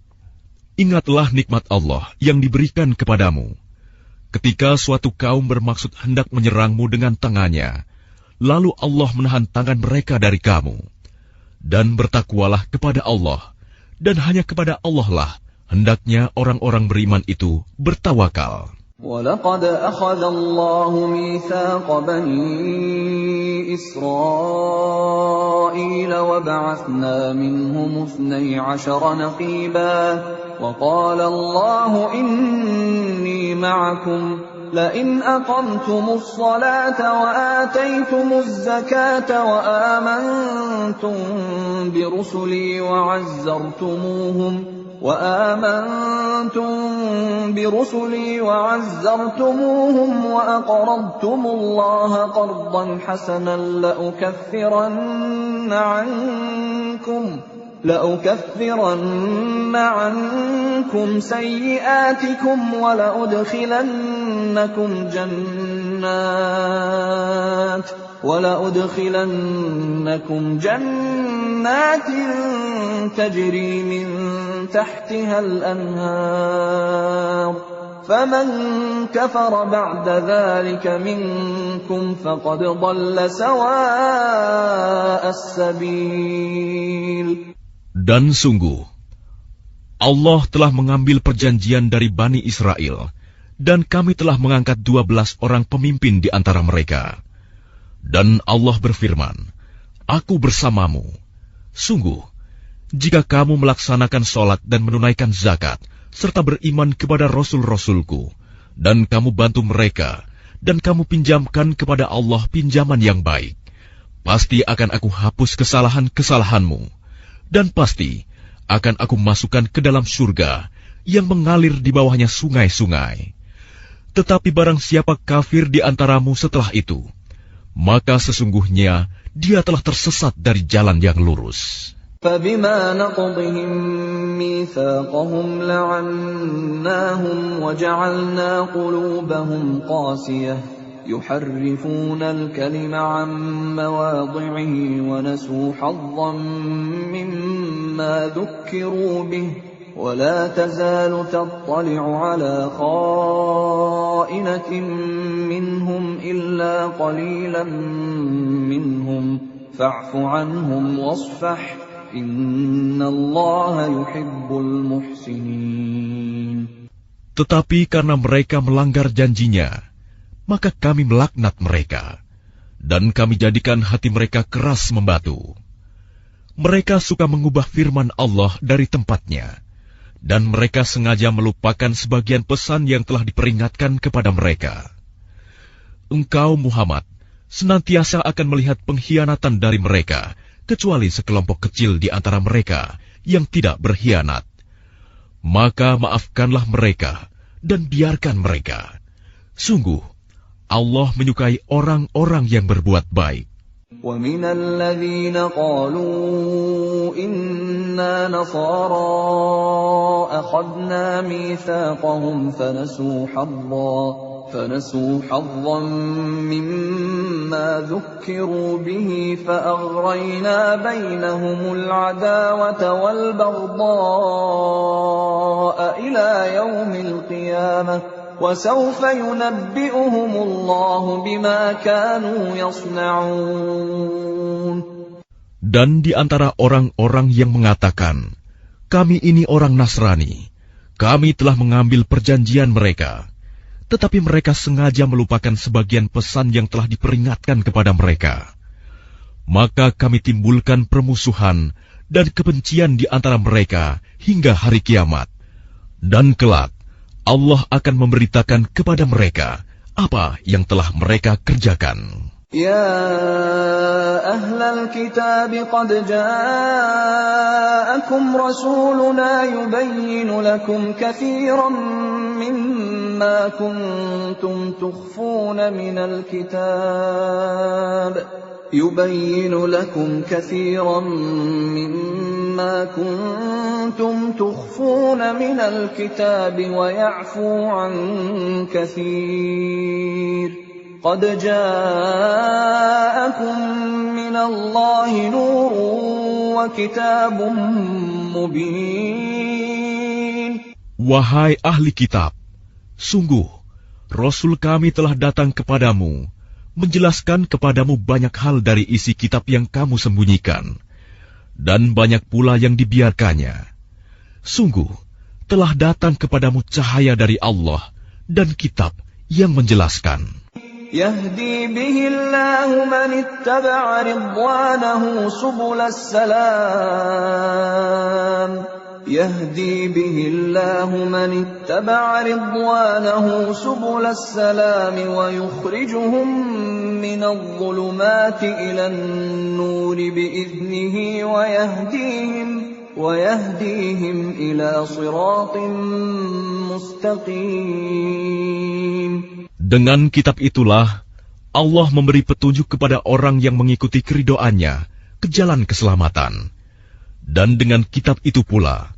Speaker 3: ingatlah nikmat Allah yang diberikan kepadamu. Ketika suatu kaum bermaksud hendak menyerangmu dengan tangannya, lalu Allah menahan tangan mereka dari kamu. Dan bertakwalah kepada Allah, dan hanya kepada Allah lah hendaknya orang-orang beriman itu bertawakal.
Speaker 4: وَلَقَدْ أَخَذَ اللَّهُ مِيثَاقَ بَنِي إِسْرَائِيلَ وَبَعَثْنَا مِنْهُمُ 12 نَقِيبًا وَقَالَ اللَّهُ إِنِّي مَعَكُمْ لئن أقمتم الصلاة وآتيتم الزكاة وآمنتم برسلي وعزرتموهم وأقرضتم الله قرضا حسنا لأكفرن عنكم سيئاتكم ولأدخلنكم جنات تجري من تحتها الأنهار فمن كفر بعد ذلك منكم فقد ضل سواء السبيل.
Speaker 3: Dan sungguh, Allah telah mengambil perjanjian dari Bani Israel, dan kami telah mengangkat 12 orang pemimpin di antara mereka. Dan Allah berfirman, Aku bersamamu. Sungguh, jika kamu melaksanakan sholat dan menunaikan zakat, serta beriman kepada Rasul-Rasulku, dan kamu bantu mereka, dan kamu pinjamkan kepada Allah pinjaman yang baik, pasti akan aku hapus kesalahan-kesalahanmu. Dan pasti akan aku masukkan ke dalam surga yang mengalir di bawahnya sungai-sungai. Tetapi barang siapa kafir di antaramu setelah itu, maka sesungguhnya dia telah tersesat dari jalan yang lurus.
Speaker 4: فَبِمَا نَقْضِهِمْ مِيثَاقَهُمْ لَعَنَّاهُمْ وَجَعَلْنَا قُلُوبَهُمْ قَاسِيَةً يحرفون الكلم عن مواضعه ونسوا حظا مما ذكروا به ولا تزال تطلع على خائنة منهم إلا قليلا منهم فاعف عنهم واصفح إن الله يحب المحسنين.
Speaker 3: Tetapi karena mereka melanggar janjinya, maka kami melaknat mereka, dan kami jadikan hati mereka keras membatu. Mereka suka mengubah firman Allah dari tempatnya, dan mereka sengaja melupakan sebagian pesan yang telah diperingatkan kepada mereka. engkau Muhammad senantiasa akan melihat pengkhianatan dari mereka, kecuali sekelompok kecil di antara mereka yang tidak berkhianat. Maka maafkanlah mereka dan biarkan mereka. Sungguh, Allah menyukai orang-orang yang berbuat baik.
Speaker 4: وَمِنَ الَّذِينَ قَالُوا إِنَّا نَصَارَى أَخَذْنَا مِيثَاقَهُمْ فَنَسُوا حَظًّا مِّمَّا ذُكِّرُوا بِهِ فَأَغْرَيْنَا بَيْنَهُمُ الْعَدَاوَةَ وَالْبَغْضَاءَ إِلَى يَوْمِ الْقِيَامَةِ وَسَوْفَ يُنَبِّئُهُمُ اللَّهُ بِمَا كَانُوا يَصْنَعُونَ.
Speaker 3: Dan di antara orang-orang yang mengatakan, kami ini orang Nasrani, kami telah mengambil perjanjian mereka, tetapi mereka sengaja melupakan sebagian pesan yang telah diperingatkan kepada mereka. Maka kami timbulkan permusuhan dan kebencian di antara mereka hingga hari kiamat. Dan kelak, Allah akan memberitakan kepada mereka apa yang telah mereka kerjakan.
Speaker 4: Ya ahlal kitab qad ja'akum rasuluna yubayyinu lakum katsiran mimma kuntum tukhfuna minal kitab يبين لكم كثيرا مما كنتم تخفون من الكتاب ويعفو عن كثير قد جاءكم من الله نور وكتاب مبين.
Speaker 3: Wahai ahli kitab, sungguh Rasul kami telah datang kepadamu menjelaskan kepadamu banyak hal dari isi kitab yang kamu sembunyikan, dan banyak pula yang dibiarkannya. Sungguh, telah datang kepadamu cahaya dari Allah dan kitab yang menjelaskan.
Speaker 4: Yahdi bihillahu man ittaba'a ridwanahu subulas salam. يهدي به الله من اتبع رضوانه سبل السلام ويخرجهم من الظلمات إلى النور بإذنه ويهديهم إلى صراط مستقيم.
Speaker 3: Dengan kitab itulah Allah memberi petunjuk kepada orang yang mengikuti keridhoannya ke jalan keselamatan. Dan dengan kitab itu pula,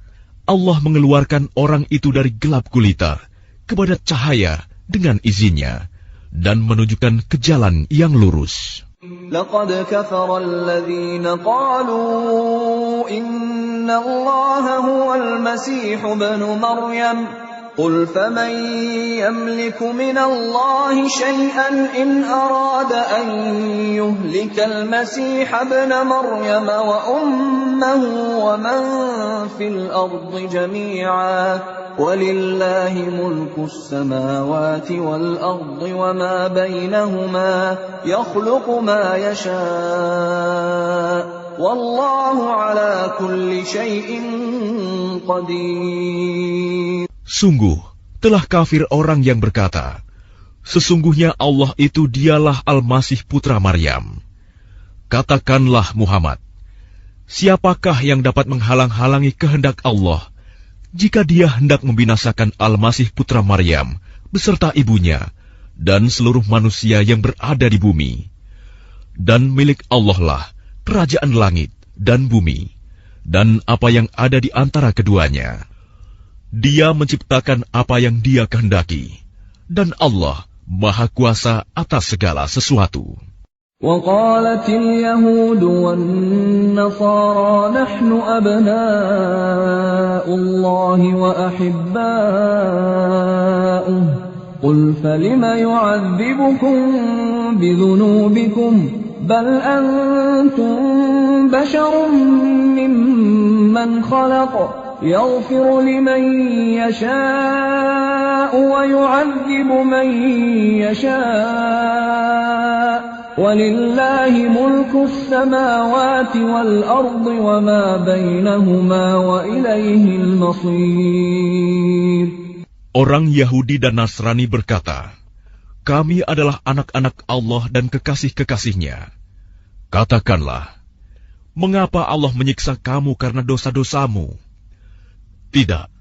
Speaker 3: Allah mengeluarkan orang itu dari gelap gulita kepada cahaya dengan izinnya dan menunjukkan ke jalan yang lurus.
Speaker 4: لقد كفر الذين قالوا إن الله هو المسيح ابن مريم قل فمن يملك من الله شيئا إن أراد أن يهلك المسيح ابن مريم وأمه ومن في الأرض جميعا ولله ملك السماوات والأرض وما بينهما يخلق ما يشاء والله على كل شيء قدير.
Speaker 3: Sungguh, telah kafir orang yang berkata, sesungguhnya Allah itu dialah Al-Masih putra Maryam. Katakanlah Muhammad, siapakah yang dapat menghalang-halangi kehendak Allah jika dia hendak membinasakan Al-Masih putra Maryam beserta ibunya dan seluruh manusia yang berada di bumi? Dan milik Allah lah kerajaan langit dan bumi, dan apa yang ada di antara keduanya. Dia menciptakan apa yang Dia kehendaki, dan Allah Maha Kuasa atas segala sesuatu.
Speaker 4: وقالت اليهود والنصارى نحن أبناء الله وأحباؤه قل فلم يعذبكم بذنوبكم بل أنتم بشر ممن خلق يغفر لمن يشاء ويعذب من يشاء ولله ملك السماوات والأرض وما بينهما وإليه المصير.
Speaker 3: Orang Yahudi dan Nasrani berkata, Kami adalah anak-anak Allah dan kekasih-kekasih-Nya. Katakanlah, mengapa Allah menyiksa kamu karena dosa-dosamu? Tidak,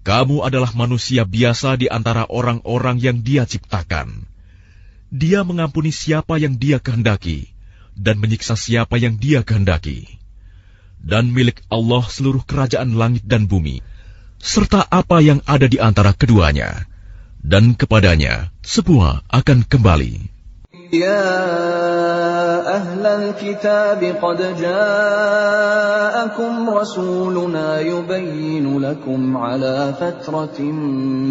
Speaker 3: kamu adalah manusia biasa di antara orang-orang yang Dia ciptakan. Dia mengampuni siapa yang Dia kehendaki, dan menyiksa siapa yang Dia kehendaki. Dan milik Allah seluruh kerajaan langit dan bumi, serta apa yang ada di antara keduanya, dan kepadanya semua akan kembali.
Speaker 4: Ya ahlal kitab qad ja'akum rasuluna yubayyinu lakum ala fatratin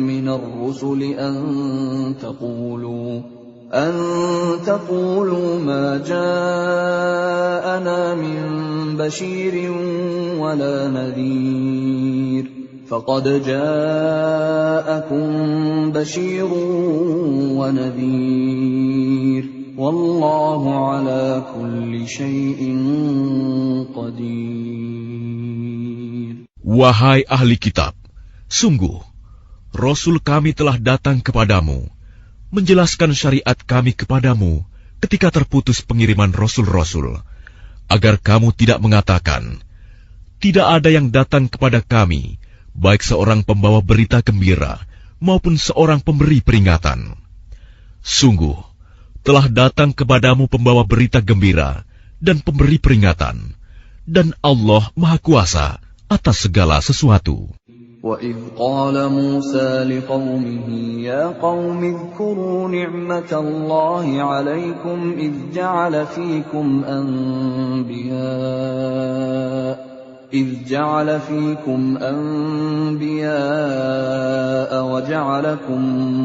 Speaker 4: minar rusuli an taqulu ma ja'ana min bashirin wala nadhir faqad ja'akum bashirun wa nadhir wallahu ala kulli syai'in qadir.
Speaker 3: Wahai ahli kitab, sungguh Rasul kami telah datang kepadamu menjelaskan syariat kami kepadamu ketika terputus pengiriman rasul-rasul, agar kamu tidak mengatakan, tidak ada yang datang kepada kami, baik seorang pembawa berita gembira maupun seorang pemberi peringatan. Sungguh, telah datang kepadamu pembawa berita gembira dan pemberi peringatan, dan Allah Maha Kuasa atas segala sesuatu.
Speaker 4: وَإِذْ قَالَ مُوسَى لِقَوْمِهِ يَا قَوْمِ اذْكُرُوا نِعْمَةَ اللَّهِ عَلَيْكُمْ إِذْ جَعَلَ فِيكُمْ أَنْبِيَاءَ وَجَعَلَكُمْ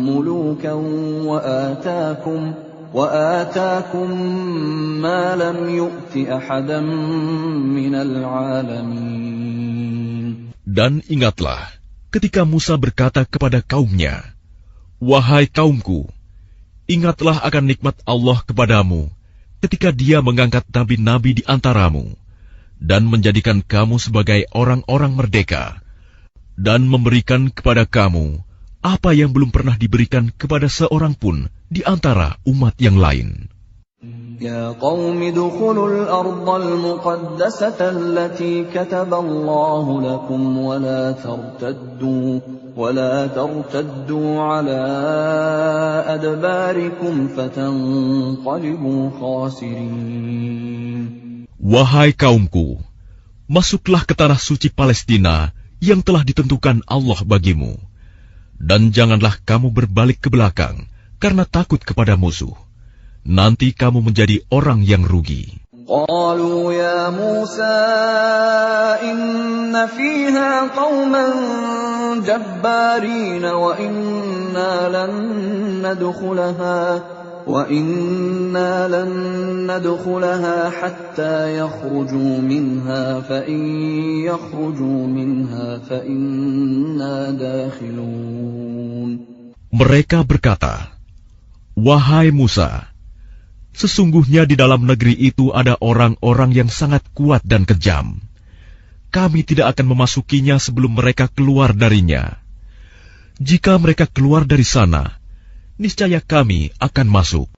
Speaker 4: مُلُوكًا وَآتَاكُمْ مَا لَمْ يُؤْتِ أَحَدًا مِنَ الْعَالَمِينَ.
Speaker 3: Dan ingatlah ketika Musa berkata kepada kaumnya, wahai kaumku, ingatlah akan nikmat Allah kepadamu ketika Dia mengangkat nabi-nabi di antaramu dan menjadikan kamu sebagai orang-orang merdeka dan memberikan kepada kamu apa yang belum pernah diberikan kepada seorang pun di antara umat yang lain.
Speaker 4: يا قوم ادخلوا الأرض المقدسة التي كتب الله لكم ولا ترتدوا على أدباركم فتنقلبوا خاسرين.
Speaker 3: Wahai kaumku, masuklah ke tanah suci Palestina yang telah ditentukan Allah bagimu, dan janganlah kamu berbalik ke belakang karena takut kepada musuh. Nanti kamu menjadi orang yang rugi.
Speaker 4: قالوا يا موسى إن فيها قوما جبارين وإنا لن ندخلها حتى يخرجوا منها فإن يخرجوا منها فإنا داخلون.
Speaker 3: Mereka berkata, wahai Musa, sesungguhnya di dalam negeri itu ada orang-orang yang sangat kuat dan kejam. Kami tidak akan memasukinya sebelum mereka keluar darinya. Jika mereka keluar dari sana, niscaya kami akan masuk.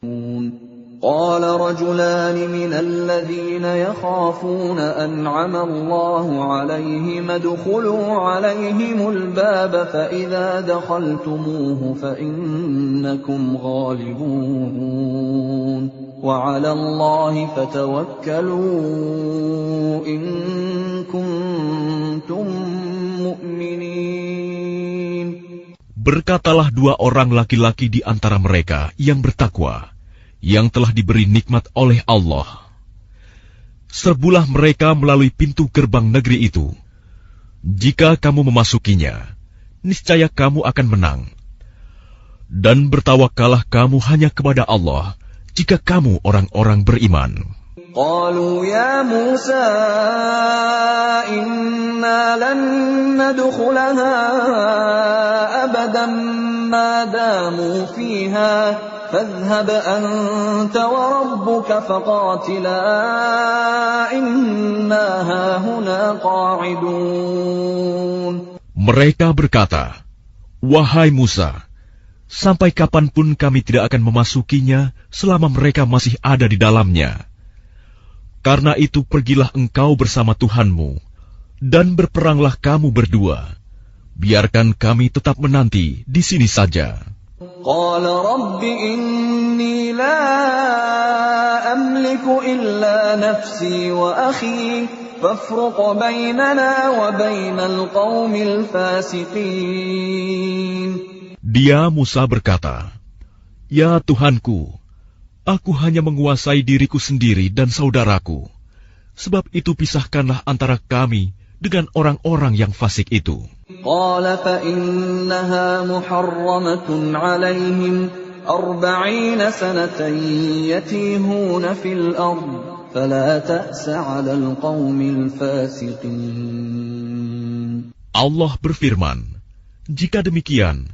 Speaker 4: قال رجلان من الذين يخافون أنعم الله عليهم ادخلوا عليهم الباب فإذا دخلتموه فإنكم غالبون وعلى الله فتوكلوا إن كنتم مؤمنين.
Speaker 3: Berkatalah dua orang laki-laki di antara mereka yang bertakwa, yang telah diberi nikmat oleh Allah. Serbulah mereka melalui pintu gerbang negeri itu. Jika kamu memasukinya, niscaya kamu akan menang. Dan bertawakkallah kamu hanya kepada Allah, jika kamu orang-orang beriman.
Speaker 4: قالوا يا موسى إنا لن ندخلها أبدا ما داموا فيها فاذهب أنت وربك فقاتلا إنا هاهنا قاعدون.
Speaker 3: Mereka berkata, wahai Musa, Sampai kapanpun kami tidak akan memasukinya selama mereka masih ada di dalamnya. Karena itu pergilah engkau bersama Tuhanmu, dan berperanglah kamu berdua. Biarkan kami tetap menanti di sini saja.
Speaker 4: Qala rabbi inni la amliku illa nafsi wa akhi, fafruq bainana wa bainal qaumil fasiqin.
Speaker 3: Dia Musa berkata, "Ya Tuhanku, aku hanya menguasai diriku sendiri dan saudaraku. Sebab itu pisahkanlah antara kami dengan orang-orang yang fasik itu."
Speaker 4: Qala fa innaha muharramatun 'alaihim 40 sanatan yatihuna fil ard, fala ta'sa 'alal qaumil fasiqin.
Speaker 3: Allah berfirman, "Jika demikian,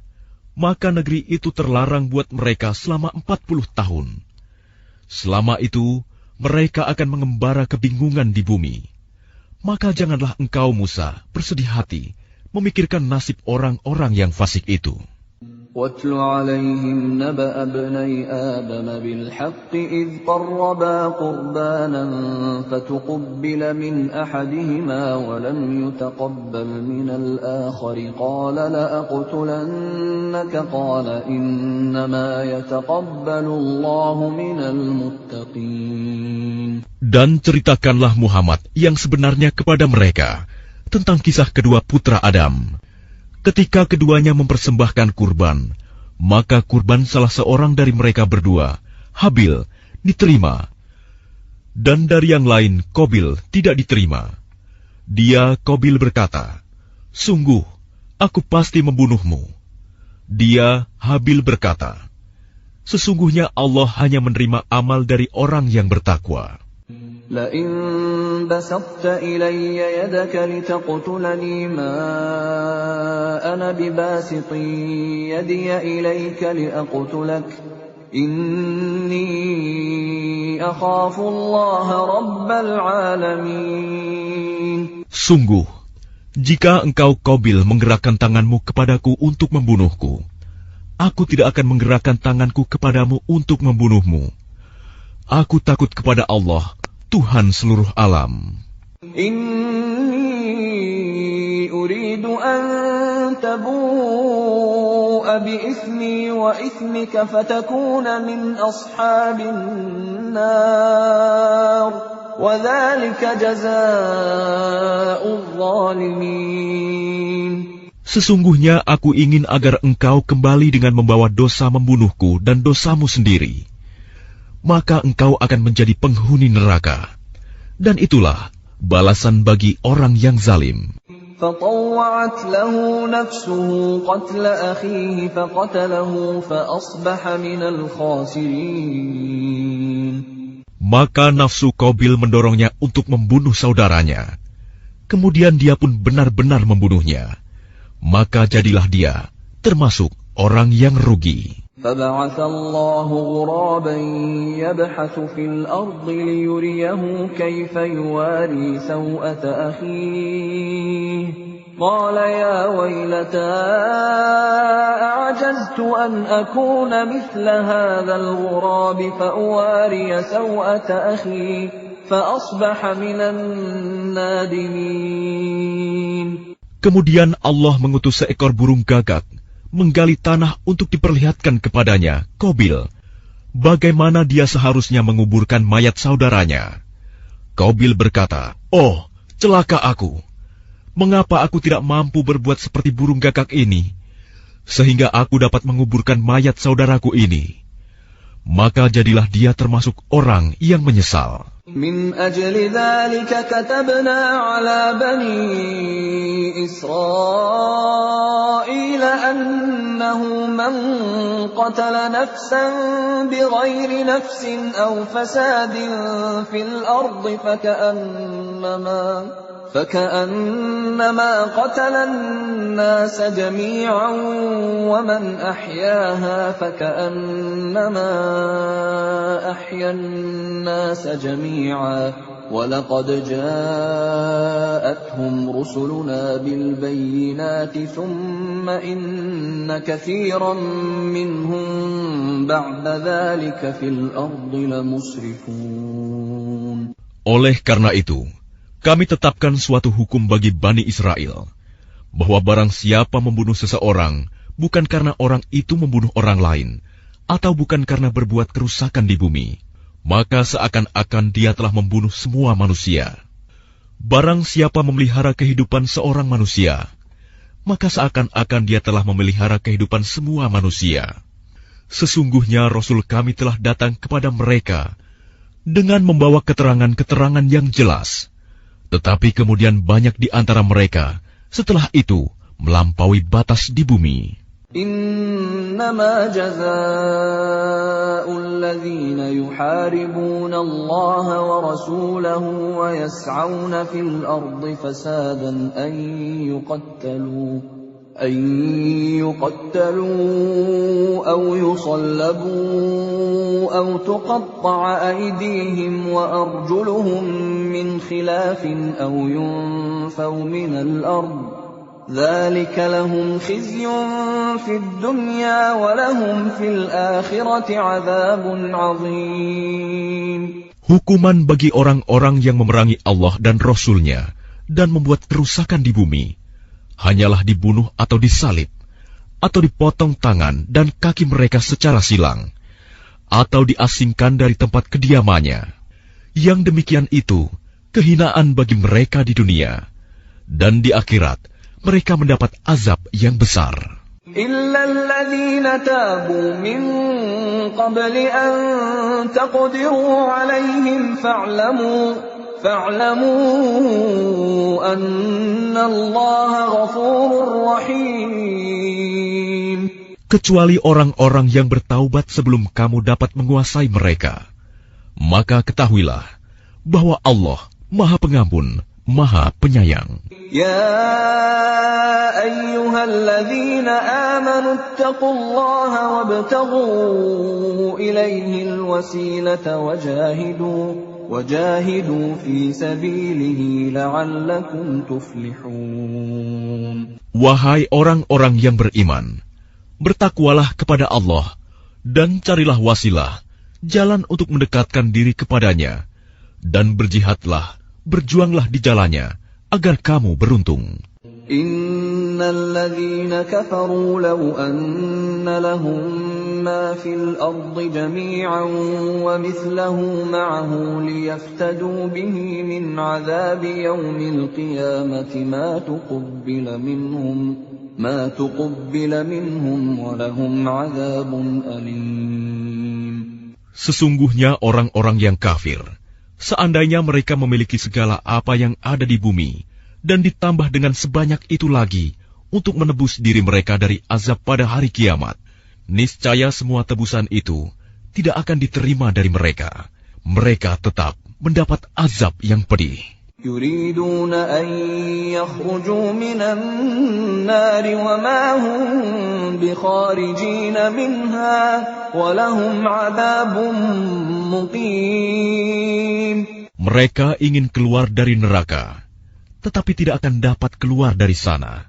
Speaker 3: maka negeri itu terlarang buat mereka selama 40 tahun. Selama itu, mereka akan mengembara kebingungan di bumi. Maka janganlah engkau, Musa, bersedih hati, memikirkan nasib orang-orang yang fasik itu."
Speaker 4: وَاتْلُ عَلَيْهِمْ نَبَأَ ابْنَيْ آدَمَ بِالْحَقِّ إِذْ قَرَّبَا قُرْبَانًا فَتُقُبِّلَ مِنْ أَحَدِهِمَا وَلَمْ يُتَقَبَّلْ مِنَ الْآخَرِ قَالَ لَأَقْتُلَنَّكَ قَالَ إِنَّمَا يَتَقَبَّلُ اللَّهُ مِنَ الْمُتَّقِينَ.
Speaker 3: Dan ceritakanlah Muhammad yang sebenarnya kepada mereka tentang kisah kedua putra Adam. Ketika keduanya mempersembahkan kurban, maka kurban salah seorang dari mereka berdua, Habil, diterima. Dan dari yang lain, Qabil, tidak diterima. Dia, Qabil, berkata, "Sungguh, aku pasti membunuhmu." Dia, Habil, berkata, "Sesungguhnya Allah hanya menerima amal dari orang yang bertakwa."
Speaker 4: لئن بسطت إلي يدك لتقتلني ما أنا بباسط يدي إليك لأقتلك إني أخاف الله رب العالمين.
Speaker 3: Sungguh, jika engkau Qabil menggerakkan tanganmu kepadaku untuk membunuhku, aku tidak akan menggerakkan tanganku kepadamu untuk membunuhmu. Aku takut kepada Allah, Tuhan seluruh alam.
Speaker 4: Inni uridu an tabu'a bi ithmi wa ithmika fatakuna min ashabin nar wa dhalika jazaa'ul zalimin.
Speaker 3: Sesungguhnya aku ingin agar engkau kembali dengan membawa dosa membunuhku dan dosamu sendiri. Maka engkau akan menjadi penghuni neraka. Dan itulah balasan bagi orang yang zalim.
Speaker 4: فَطَوَّعَتْ لَهُ نَفْسُهُ قَتْلَ أَخِيهِ فَقَتَلَهُ فَأَصْبَحَ مِنَ الْخَاسِرِينَ.
Speaker 3: Maka nafsu Qabil mendorongnya untuk membunuh saudaranya. Kemudian dia pun benar-benar membunuhnya. Maka jadilah dia termasuk orang yang rugi.
Speaker 4: فَبَعَثَ اللَّهُ غُرَابًا يَبْحَثُ فِي الْأَرْضِ لِيُرِيَهُ كَيْفَ يُوَارِي سَوْءَةَ أَخِيهِ قَالَ يَا وَيْلَتَا أَعْجَزْتُ أَنْ أَكُونَ مِثْلَ هَذَا الْغُرَابِ فَأُوَارِيَ سَوْءَةَ أَخِي فَأَصْبَحَ مِنَ النَّادِمِينَ.
Speaker 3: Kemudian Allah mengutus seekor burung gagak menggali tanah untuk diperlihatkan kepadanya, Qabil, bagaimana dia seharusnya menguburkan mayat saudaranya. Qabil berkata, "Oh, celaka aku! Mengapa aku tidak mampu berbuat seperti burung gagak ini, sehingga aku dapat menguburkan mayat saudaraku ini?" Maka jadilah dia termasuk orang yang menyesal.
Speaker 4: Min ajli dzalika katabna ala bani Israil annahu man qatala nafsan bighairi nafsin aw fasadin fil ardi فكأنما قتل الناس جميعا ومن أحياها فكأنما أحيا الناس جميعا ولقد جاءتهم رسلنا بالبينات ثم إن كثيرا منهم بعد ذلك في الأرض لمسرفون.
Speaker 3: Oleh karena itu, kami tetapkan suatu hukum bagi Bani Israel, bahwa barang siapa membunuh seseorang, bukan karena orang itu membunuh orang lain, atau bukan karena berbuat kerusakan di bumi, maka seakan-akan dia telah membunuh semua manusia. Barang siapa memelihara kehidupan seorang manusia, maka seakan-akan dia telah memelihara kehidupan semua manusia. Sesungguhnya Rasul kami telah datang kepada mereka dengan membawa keterangan-keterangan yang jelas. Tetapi kemudian banyak di antara mereka setelah itu melampaui batas di bumi.
Speaker 4: Innama jazaa'ul ladzina yuharibuna Allah wa rasulahu wa yas'auna fil ardi fasadan an yuqattalu aw yusallabu aw tuqatta'a aydihim wa arjuluhum min khilafin aw yunfaw min al-ard. ذلك لهم خزي في الدنيا ولهم في الآخرة عذاب عظيم.
Speaker 3: Hukuman bagi orang-orang yang memerangi Allah dan Rasul-Nya dan membuat kerusakan di bumi hanyalah dibunuh atau disalib, atau dipotong tangan dan kaki mereka secara silang, atau diasingkan dari tempat kediamannya. Yang demikian itu kehinaan bagi mereka di dunia, dan di akhirat mereka mendapat azab yang besar.
Speaker 4: إِلَّا الَّذِينَ تَابُوا مِن قَبْلِ أَن تَقْدِرُوا عَلَيْهِمْ فَاعْلَمُوا أَنَّ اللَّهَ غَفُورٌ رَّحِيمٌ.
Speaker 3: Kecuali orang-orang yang bertaubat sebelum kamu dapat menguasai mereka, maka ketahuilah bahwa Allah Maha Pengampun, Maha Penyayang.
Speaker 4: يا أيها الذين آمنوا اتقوا الله وابتغوا إليه الوسيلة وجاهدوا في سبيله لعلكم تفلحون.
Speaker 3: Wahai orang-orang yang beriman, bertakwalah kepada Allah dan carilah wasilah, jalan untuk mendekatkan diri kepadanya, dan berjihadlah, berjuanglah di jalannya, agar kamu beruntung.
Speaker 4: Innal ladzina kafaru law anna lahum ma fil ardi jami'an wa mithluhu ma'ahu liyaftadu bihi min 'adzabi yaumil qiyamati ma tuqabbala minhum wa lahum 'adzabun alim.
Speaker 3: Sesungguhnya orang-orang yang kafir, seandainya mereka memiliki segala apa yang ada di bumi, dan ditambah dengan sebanyak itu lagi untuk menebus diri mereka dari azab pada hari kiamat, niscaya semua tebusan itu tidak akan diterima dari mereka. Mereka tetap mendapat azab yang pedih.
Speaker 4: Yuriduna an yakhruju minan nari wa ma hum bikharijina minha wa lahum 'adzabun muqim.
Speaker 3: Mereka ingin keluar dari neraka, tetapi tidak akan dapat keluar dari sana,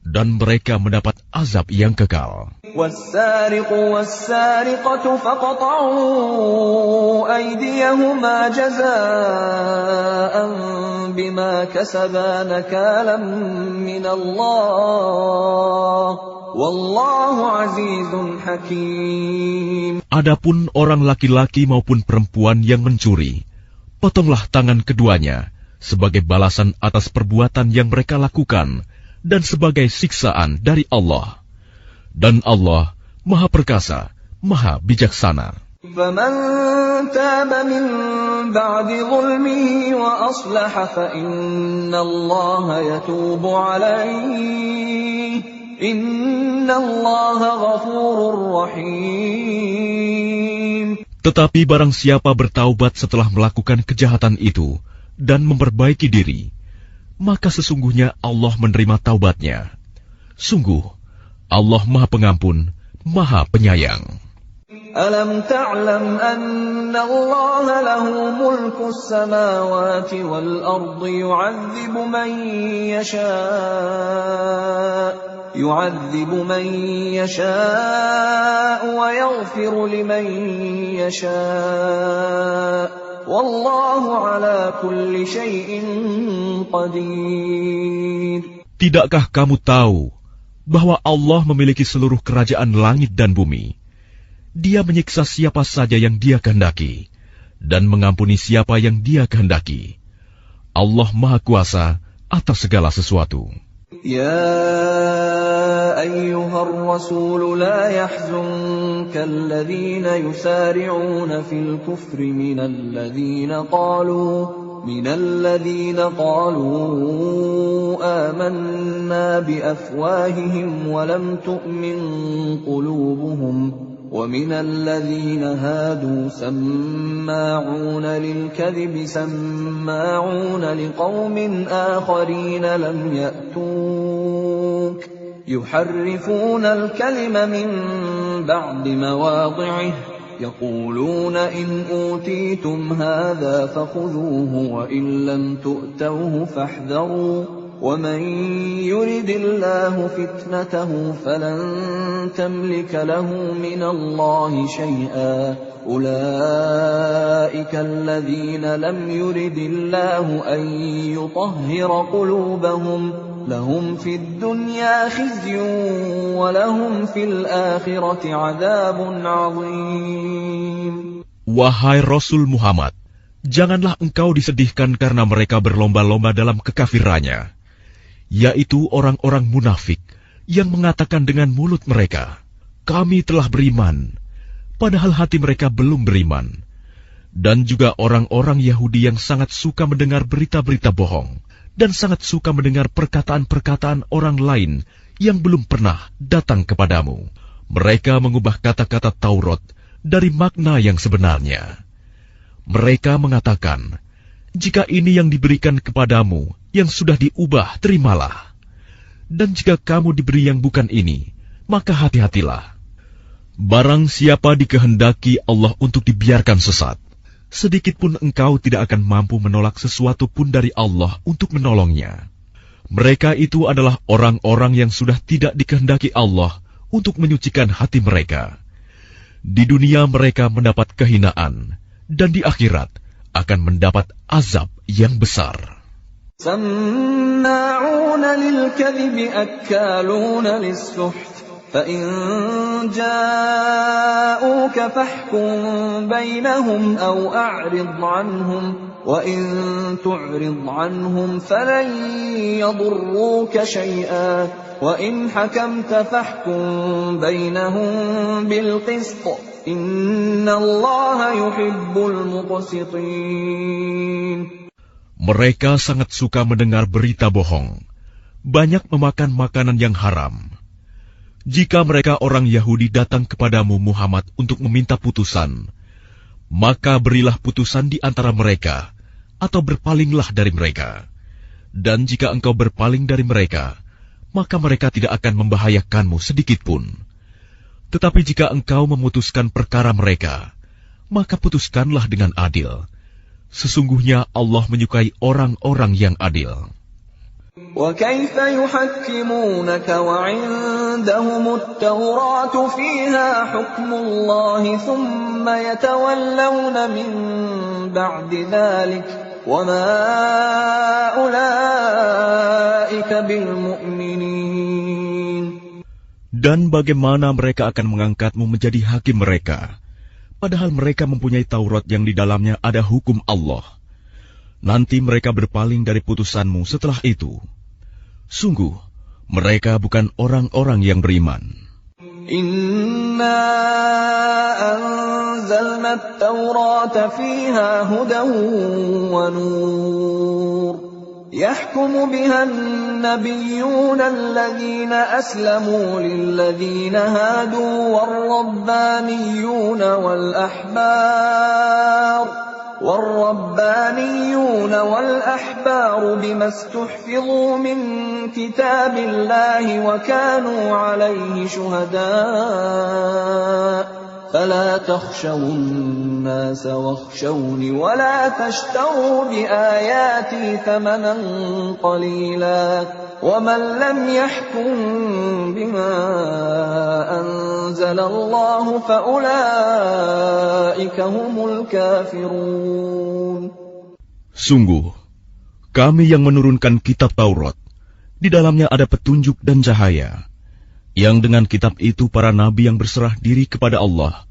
Speaker 3: dan mereka mendapat azab yang kekal.
Speaker 4: وَالسَّارِقُ وَالسَّارِقَةُ فَقَطَعُوا أَيْدِيَهُمَا جَزَاءً بِمَا كَسَبَا نَكَالًا مِّنَ اللَّهِ وَاللَّهُ عَزِيزٌ حَكِيمٌ.
Speaker 3: Adapun orang laki-laki maupun perempuan yang mencuri, potonglah tangan keduanya sebagai balasan atas perbuatan yang mereka lakukan dan sebagai siksaan dari Allah. Dan Allah Maha Perkasa, Maha Bijaksana.
Speaker 4: فَمَن تَابَ مِن بَعْدِ ظُلْمِهِ وَأَصْلَحَ فَإِنَّ اللَّهَ يَتُوبُ عَلَيْهِ إِنَّ اللَّهَ غَفُورٌ رَّحِيمٌ.
Speaker 3: Tetapi barang siapa bertaubat setelah melakukan kejahatan itu dan memperbaiki diri, maka sesungguhnya Allah menerima taubatnya. Sungguh, Allah Maha Pengampun, Maha Penyayang.
Speaker 4: Alam ta'lam anna Allah lahu mulku as-samawati wal ardi yu'adzibu man yasha' wa yaghfiru liman yasha' wallahu ala kulli syai'in qadir.
Speaker 3: Tidakkah kamu tahu bahwa Allah memiliki seluruh kerajaan langit dan bumi? Dia menyiksa siapa saja yang Dia kehendaki, dan mengampuni siapa yang Dia kehendaki. Allah Maha Kuasa atas segala sesuatu.
Speaker 4: Ya ayyuhar rasul la yahzunka alladhina yusari'una fil kufri minalladhina qalu amanna bi afwahihim wa lam tu'min qulubuhum. ومن الذين هادوا سماعون للكذب سماعون لقوم آخرين لم يأتوك يحرفون الكلم من بعد مواضعه يقولون إن أوتيتم هذا فخذوه وإن لم تؤتوه فاحذروا ومن يرد الله فتنته فلن تملك له من الله شيئا أولئك الذين لم يرد الله أن يطهر قلوبهم لهم في الدنيا خزي ولهم في الآخرة عذاب عظيم.
Speaker 3: Wahai Rasul Muhammad, janganlah engkau disedihkan karena mereka berlomba-lomba dalam kekafirannya, yaitu orang-orang munafik yang mengatakan dengan mulut mereka, "Kami telah beriman," padahal hati mereka belum beriman. Dan juga orang-orang Yahudi yang sangat suka mendengar berita-berita bohong dan sangat suka mendengar perkataan-perkataan orang lain yang belum pernah datang kepadamu. Mereka mengubah kata-kata Taurat dari makna yang sebenarnya. Mereka mengatakan, "Jika ini yang diberikan kepadamu, yang sudah diubah, terimalah. Dan jika kamu diberi yang bukan ini, maka hati-hatilah. Barang siapa dikehendaki Allah untuk dibiarkan sesat, sedikit pun engkau tidak akan mampu menolak sesuatu pun dari Allah untuk menolongnya. Mereka itu adalah orang-orang yang sudah tidak dikehendaki Allah untuk menyucikan hati mereka. Di dunia mereka mendapat kehinaan, dan di akhirat akan mendapat azab yang besar."
Speaker 4: سماعون للكذب أكالون للسحت فإن جاءوك فاحكم بينهم أو أعرض عنهم وإن تعرض عنهم فلن يضروك شيئا وإن حكمت فاحكم بينهم بالقسط إن الله يحب المقسطين.
Speaker 3: Mereka sangat suka mendengar berita bohong, banyak memakan makanan yang haram. Jika mereka orang Yahudi datang kepadamu Muhammad untuk meminta putusan, maka berilah putusan di antara mereka, atau berpalinglah dari mereka. Dan jika engkau berpaling dari mereka, maka mereka tidak akan membahayakanmu sedikitpun. Tetapi jika engkau memutuskan perkara mereka, maka putuskanlah dengan adil. Sesungguhnya Allah menyukai orang-orang yang adil.
Speaker 4: وَكَيْفَ يُحَكِّمُونَكَ وَعِندَهُمُ التَّوْرَاةُ فِيهَا حُكْمُ اللَّهِ ثُمَّ يَتَوَلَّوْنَ مِن بَعْدِ ذَلِكَ وَمَا أُولَئِكَ بِالْمُؤْمِنِينَ.
Speaker 3: Dan bagaimana mereka akan mengangkatmu menjadi hakim mereka, padahal mereka mempunyai Taurat yang di dalamnya ada hukum Allah. Nanti mereka berpaling dari putusanmu setelah itu. Sungguh, mereka bukan orang-orang yang beriman.
Speaker 4: Inna anzalna at-taurata fiha hudan wa nur. Yahkumu biha an-nabiyyuna alladhina aslamu lilladhina hadu war-rabbaniyyuna wal-ahbar والربانيون والأحبار بما استحفظوا من كتاب الله وكانوا عليه شهداء فلا تخشوا الناس واخشوني ولا تشتروا بآياتي ثمنا قليلا ومن لم يحكم بما أنزل الله فأولئك هم الكافرون.
Speaker 3: Sungguh, kami yang menurunkan kitab Taurat, di dalamnya ada petunjuk dan cahaya, yang dengan kitab itu para nabi yang berserah diri kepada Allah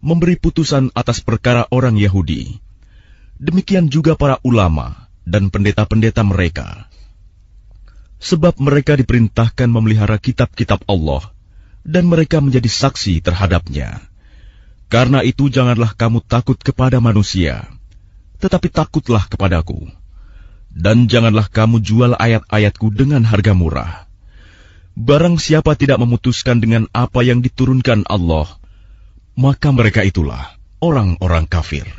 Speaker 3: memberi putusan atas perkara orang Yahudi. Demikian juga para ulama dan pendeta-pendeta mereka. Sebab mereka diperintahkan memelihara kitab-kitab Allah, dan mereka menjadi saksi terhadapnya. Karena itu janganlah kamu takut kepada manusia, tetapi takutlah kepadaku. Dan janganlah kamu jual ayat-ayatku dengan harga murah. Barang siapa tidak memutuskan dengan apa yang diturunkan Allah, maka mereka itulah orang-orang kafir.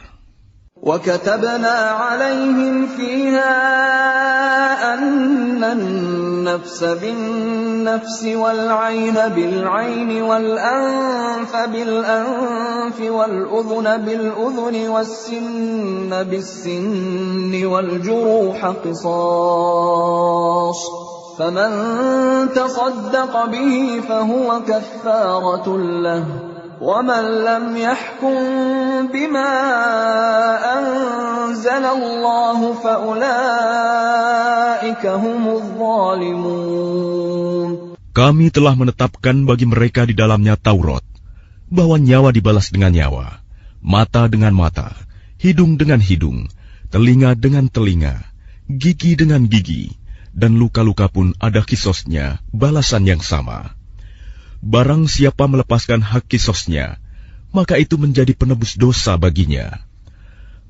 Speaker 4: وَكَتَبْنَا عَلَيْهِمْ فِيهَا أَنَّ النَّفْسَ بِالنَّفْسِ وَالْعَيْنَ بِالْعَيْنِ وَالْأَنفَ بِالْأَنفِ وَالْأُذُنَ بِالْأُذُنِ وَالسِّنَّ بِالسِّنِّ وَالْجُرُوحَ قِصَاصٌ فَمَنْ تَصَدَّقَ بِهِ فَهُوَ كَفَّارَةٌ لَهُ وَمَنْ لَمْ يَحْكُمْ بِمَا أَنزَلَ اللَّهُ فَأُولَئِكَ هُمُ الظَّالِمُونَ.
Speaker 3: Kami telah menetapkan bagi mereka di dalamnya Taurat, bahwa nyawa dibalas dengan nyawa, mata dengan mata, hidung dengan hidung, telinga dengan telinga, gigi dengan gigi, dan luka-luka pun ada kisosnya, balasan yang sama. Barang siapa melepaskan hak kisosnya, maka itu menjadi penebus dosa baginya.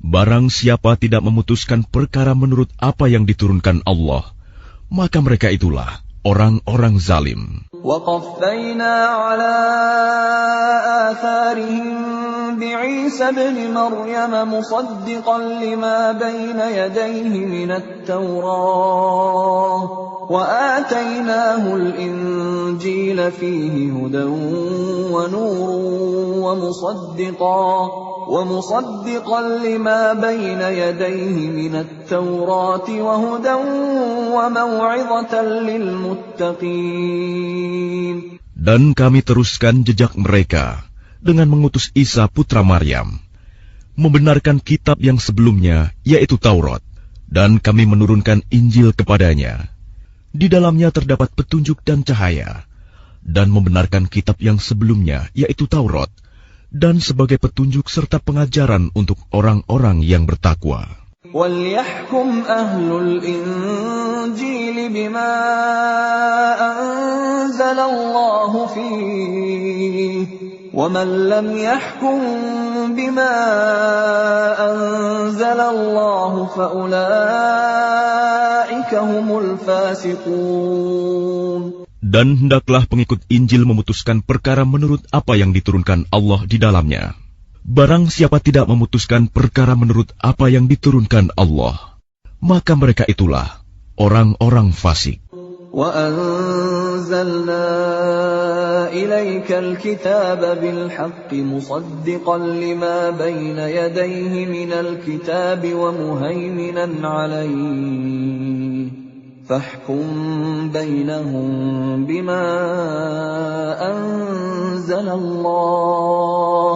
Speaker 3: Barang siapa tidak memutuskan perkara menurut apa yang diturunkan Allah, maka mereka itulah orang-orang zalim.
Speaker 4: وَقَفَّيْنَا عَلَى آثَارِهِمْ بِعِيسَى ابْنِ مَرْيَمَ مُصَدِّقًا لِمَا بَيْنَ يَدَيْهِ مِنَ التَّوْرَاةِ وَآتَيْنَاهُ الْإِنْجِيلَ فِيهِ هُدًى وَنُورٌ وَمُصَدِّقًا لِمَا بَيْنَ يَدَيْهِ مِنَ التَّوْرَاةِ وَهُدًى وَمَوْعِظَةً لِلْمُتَّقِينَ.
Speaker 3: Dan kami teruskan jejak mereka dengan mengutus Isa putra Maryam, membenarkan kitab yang sebelumnya, yaitu Taurat, dan kami menurunkan Injil kepadanya. Di dalamnya terdapat petunjuk dan cahaya, dan membenarkan kitab yang sebelumnya, yaitu Taurat, dan sebagai petunjuk serta pengajaran untuk orang-orang yang bertakwa.
Speaker 4: وَلْيَحْكُمْ أَهْلُ الْإِنْجِيلِ بِمَا أَنزَلَ اللَّهُ فِيهِ وَمَنْ لَمْ يَحْكُمْ بِمَا أَنزَلَ اللَّهُ فَأُولَئِكَ هُمُ الْفَاسِقُونَ.
Speaker 3: Dan hendaklah pengikut Injil memutuskan perkara menurut apa yang diturunkan Allah di dalamnya. Barang siapa tidak memutuskan perkara menurut apa yang diturunkan Allah, maka mereka itulah orang-orang fasik.
Speaker 4: وَأَنزَلْنَا إِلَيْكَ الْكِتَابَ بِالْحَقِّ مُصَدِّقًا لِمَا بَيْنَ يَدَيْهِ مِنَ الْكِتَابِ وَمُهَيْمِنًا عَلَيْهِ فَاحْكُم بَيْنَهُم بِمَا أَنزَلَ اللَّهُ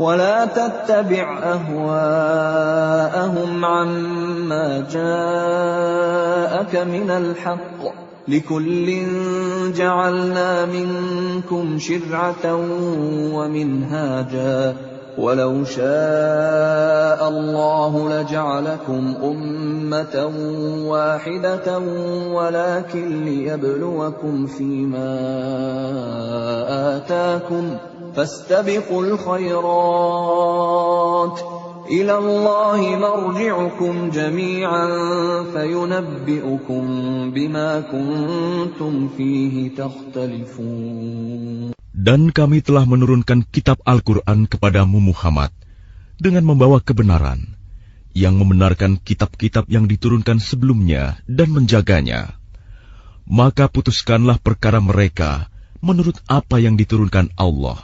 Speaker 4: وَلَا تَتَّبِعْ أَهْوَاءَهُمْ عَمَّا جَاءَكَ مِنَ الْحَقِّ لِكُلٍّ جَعَلْنَا مِنكُمْ شِرْعَةً وَمِنْهَاجًا وَلَوْ شَاءَ اللَّهُ لَجَعَلَكُمْ أُمَّةً وَاحِدَةً وَلَكِنْ لِيَبْلُوَكُمْ فِيمَا آتَاكُمْ فَاسْتَبِقُوا الْخَيْرَاتِ إِلَى اللَّهِ مَرْجِعُكُمْ جَمِيعًا فَيُنَبِّئُكُم بِمَا كُنتُمْ فِيهِ تَخْتَلِفُونَ.
Speaker 3: Dan kami telah menurunkan kitab Al-Quran kepadamu Muhammad dengan membawa kebenaran, yang membenarkan kitab-kitab yang diturunkan sebelumnya dan menjaganya, maka putuskanlah perkara mereka menurut apa yang diturunkan Allah,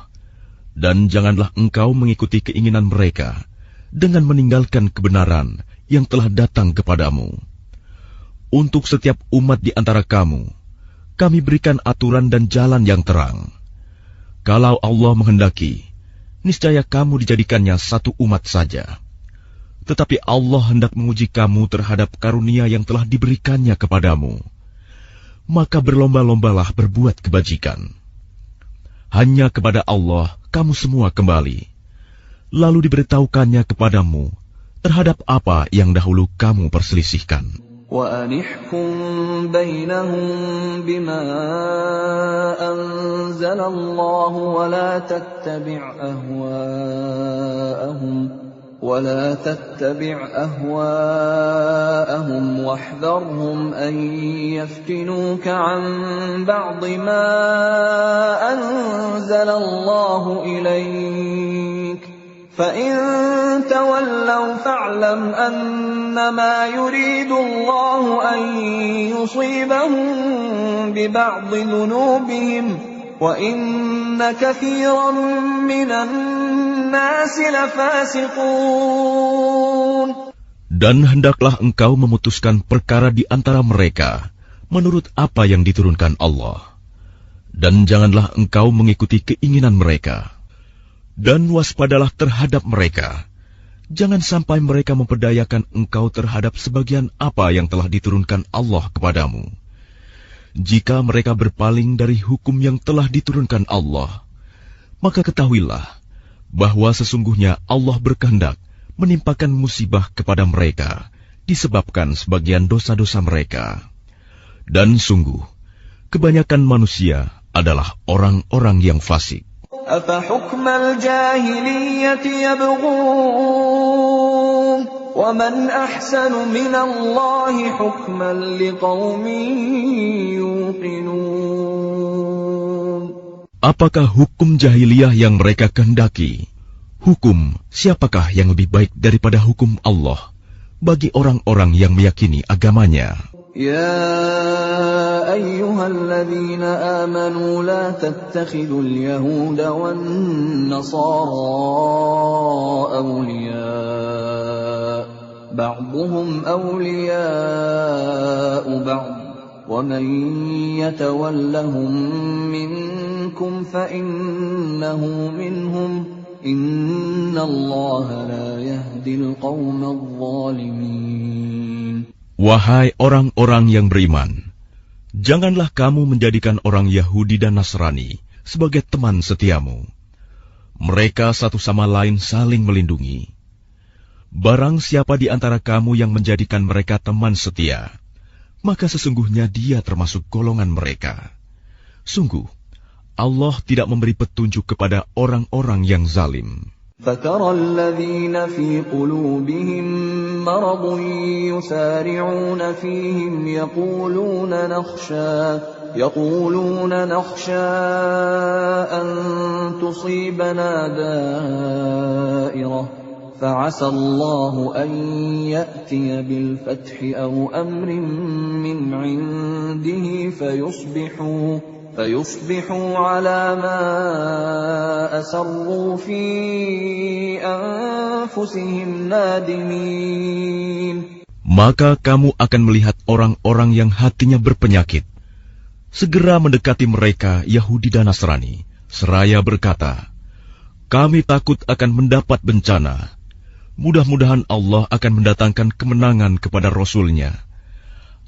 Speaker 3: dan janganlah engkau mengikuti keinginan mereka dengan meninggalkan kebenaran yang telah datang kepadamu. Untuk setiap umat di antara kamu, kami berikan aturan dan jalan yang terang. Kalau Allah menghendaki, niscaya kamu dijadikannya satu umat saja. Tetapi Allah hendak menguji kamu terhadap karunia yang telah diberikannya kepadamu. Maka berlomba-lombalah berbuat kebajikan. Hanya kepada Allah kamu semua kembali. Lalu diberitahukannya kepadamu terhadap apa yang dahulu kamu perselisihkan.
Speaker 4: وَأَنِحْكُمْ بَيْنَهُمْ بِمَا أَنزَلَ اللَّهُ وَلَا تَتَّبِعْ أَهْوَاءَهُمْ وَاحْذَرْهُمْ أَن يَفْتِنُوكَ عَن بَعْضِ مَا أَنزَلَ اللَّهُ إِلَيْكَ فَإِن تَوَلَّوْا فَاعْلَمْ أَنَّمَا يُرِيدُ اللَّهُ أَن يُصِيبَهُم بِبَعْضِ ذُنُوبِهِمْ وَإِنَّ كَثِيرًا مِّنَ النَّاسِ لَفَاسِقُونَ.
Speaker 3: Dan hendaklah engkau memutuskan perkara di antara mereka menurut apa yang diturunkan Allah. Dan janganlah engkau mengikuti keinginan mereka. Dan waspadalah terhadap mereka. Jangan sampai mereka memperdayakan engkau terhadap sebagian apa yang telah diturunkan Allah kepadamu. Jika mereka berpaling dari hukum yang telah diturunkan Allah, maka ketahuilah bahwa sesungguhnya Allah berkehendak menimpakan musibah kepada mereka disebabkan sebagian dosa-dosa mereka. Dan sungguh, kebanyakan manusia adalah orang-orang yang fasik.
Speaker 4: أَفَحُكْمَ الْجَاهِلِيَّةِ يَبْغُونَ وَمَنْ أَحْسَنُ مِنَ اللَّهِ حُكْمًا لِقَوْمٍ يُوقِنُونَ.
Speaker 3: Apakah hukum jahiliyah yang mereka kehendaki? Hukum siapakah yang lebih baik daripada hukum Allah bagi orang-orang yang meyakini agamanya?
Speaker 4: يا أيها الذين آمنوا لا تتخذوا اليهود والنصارى أولياء بعضهم أولياء بعض ومن يتولهم منكم فإنه منهم إن الله لا يهدي القوم الظالمين.
Speaker 3: Wahai orang-orang yang beriman, janganlah kamu menjadikan orang Yahudi dan Nasrani sebagai teman setiamu. Mereka satu sama lain saling melindungi. Barang siapa di antara kamu yang menjadikan mereka teman setia, maka sesungguhnya dia termasuk golongan mereka. Sungguh, Allah tidak memberi petunjuk kepada orang-orang yang zalim.
Speaker 4: فَتَرَى الَّذِينَ فِي قُلُوبِهِم مَّرَضٌ يُسَارِعُونَ فِيهِمْ يَقُولُونَ نَخْشَىٰ أَن تُصِيبَنَا دَائِرَةٌ فَعَسَى اللَّهُ أَن يَأْتِيَ بِالْفَتْحِ أَوْ أَمْرٍ مِّنْ عِندِهِ فيصبحوا على ما أسروا في أنفسهم نادمين.
Speaker 3: Maka kamu akan melihat orang-orang yang hatinya berpenyakit segera mendekati mereka Yahudi dan Nasrani, seraya berkata, kami takut akan mendapat bencana. Mudah-mudahan Allah akan mendatangkan kemenangan kepada Rasul-Nya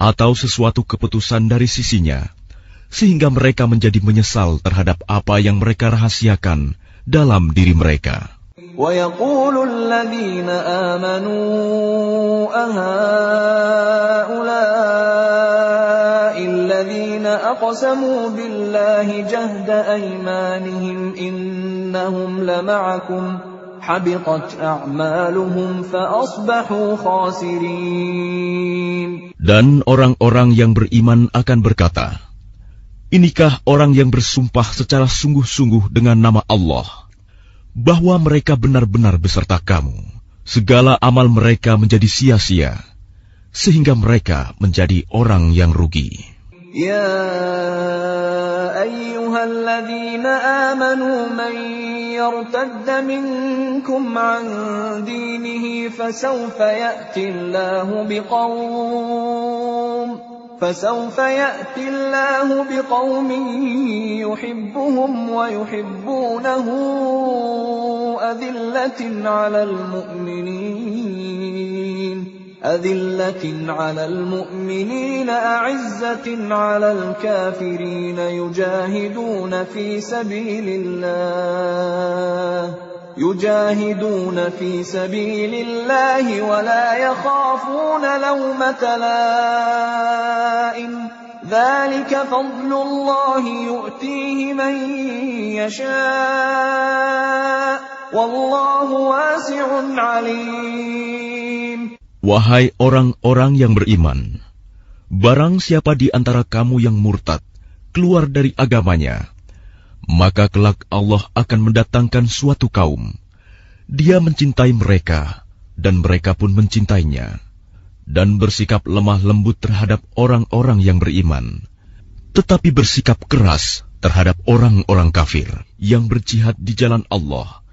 Speaker 3: atau sesuatu keputusan dari sisinya, sehingga mereka menjadi menyesal terhadap apa yang mereka rahasiakan dalam diri mereka.
Speaker 4: وَيَقُولُ الَّذِينَ آمَنُوا أَهَؤُلَاءِ الَّذِينَ أَقْسَمُوا بِاللَّهِ جَهْدَ أَيْمَانِهِمْ إِنَّهُمْ لَمَعَكُمْ حَبِطَتْ أَعْمَالُهُمْ فَأَصْبَحُوا خَاسِرِينَ.
Speaker 3: Dan orang-orang yang beriman akan berkata, inikah orang yang bersumpah secara sungguh-sungguh dengan nama Allah, bahwa mereka benar-benar beserta kamu. segala amal mereka menjadi sia-sia, sehingga mereka menjadi orang yang rugi.
Speaker 4: Ya ayyuhalladzina amanu man yartadda minkum an dinihi fasawfa ya'ti Allahu biqaumin yuhibbuhum wa yuhibbunahu adillatin 'alal mu'minin a'izzatin 'alal kafirin yujahiduna fi sabilillahi wa la yakhafuna lawmata la'im dzalika fadlullahi yu'tihi man yasha' wallahu wasi'un 'alim.
Speaker 3: Wahai orang-orang yang beriman, barang siapa di antara kamu yang murtad keluar dari agamanya, maka kelak Allah akan mendatangkan suatu kaum. Dia mencintai mereka, dan mereka pun mencintainya, dan bersikap lemah lembut terhadap orang-orang yang beriman, tetapi bersikap keras terhadap orang-orang kafir yang berjihad di jalan Allah,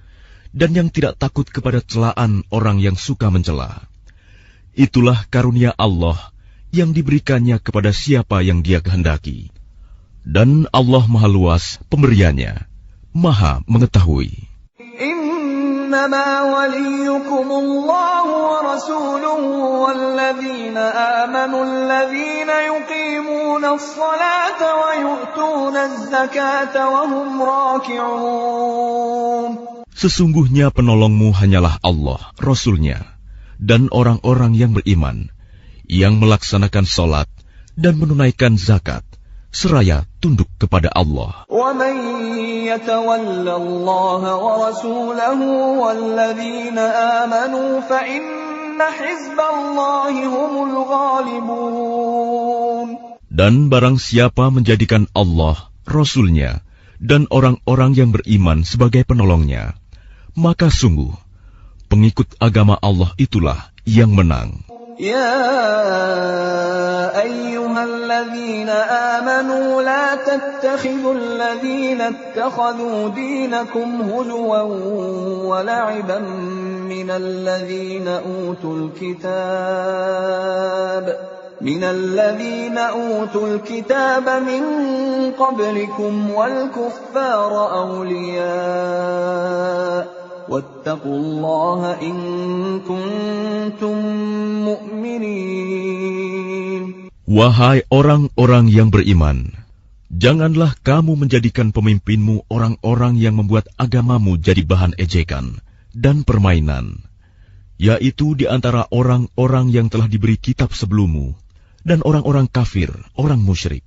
Speaker 3: dan yang tidak takut kepada celaan orang yang suka mencela. Itulah karunia Allah yang diberikannya kepada siapa yang Dia kehendaki. Dan Allah Maha Luas pemberiannya, Maha mengetahui.
Speaker 4: Innama waliyukumullahu wa rasuluhu walladzina amanu alladzina yuqimuna as-salata wa yu'tuna az-zakata wa hum raki'un.
Speaker 3: Sesungguhnya penolongmu hanyalah Allah, Rasul-Nya, dan orang-orang yang beriman, yang melaksanakan salat dan menunaikan zakat, seraya tunduk kepada Allah.
Speaker 4: وَمَن يَتَوَلَّ اللَّهَ وَرَسُولَهُ وَالَّذِينَ آمَنُوا فَإِنَّ حِزْبَ اللَّهِ هُمُ الْغَالِبُونَ. Dan
Speaker 3: barang siapa menjadikan Allah, Rasul-Nya, dan orang-orang yang beriman sebagai penolongnya, maka sungguh pengikut agama Allah itulah yang menang.
Speaker 4: Ya ayyuhalladzina amanu la tattakhidhul ladzina ittakhadhu dinakum huzwan wa la'iban minal ladzina utul kitab min qablikum wal kuffara awliya. Wattaqullaha in kuntum mu'minin.
Speaker 3: Wahai orang-orang yang beriman, janganlah kamu menjadikan pemimpinmu orang-orang yang membuat agamamu jadi bahan ejekan dan permainan, yaitu di antara orang-orang yang telah diberi kitab sebelummu dan orang-orang kafir, orang musyrik.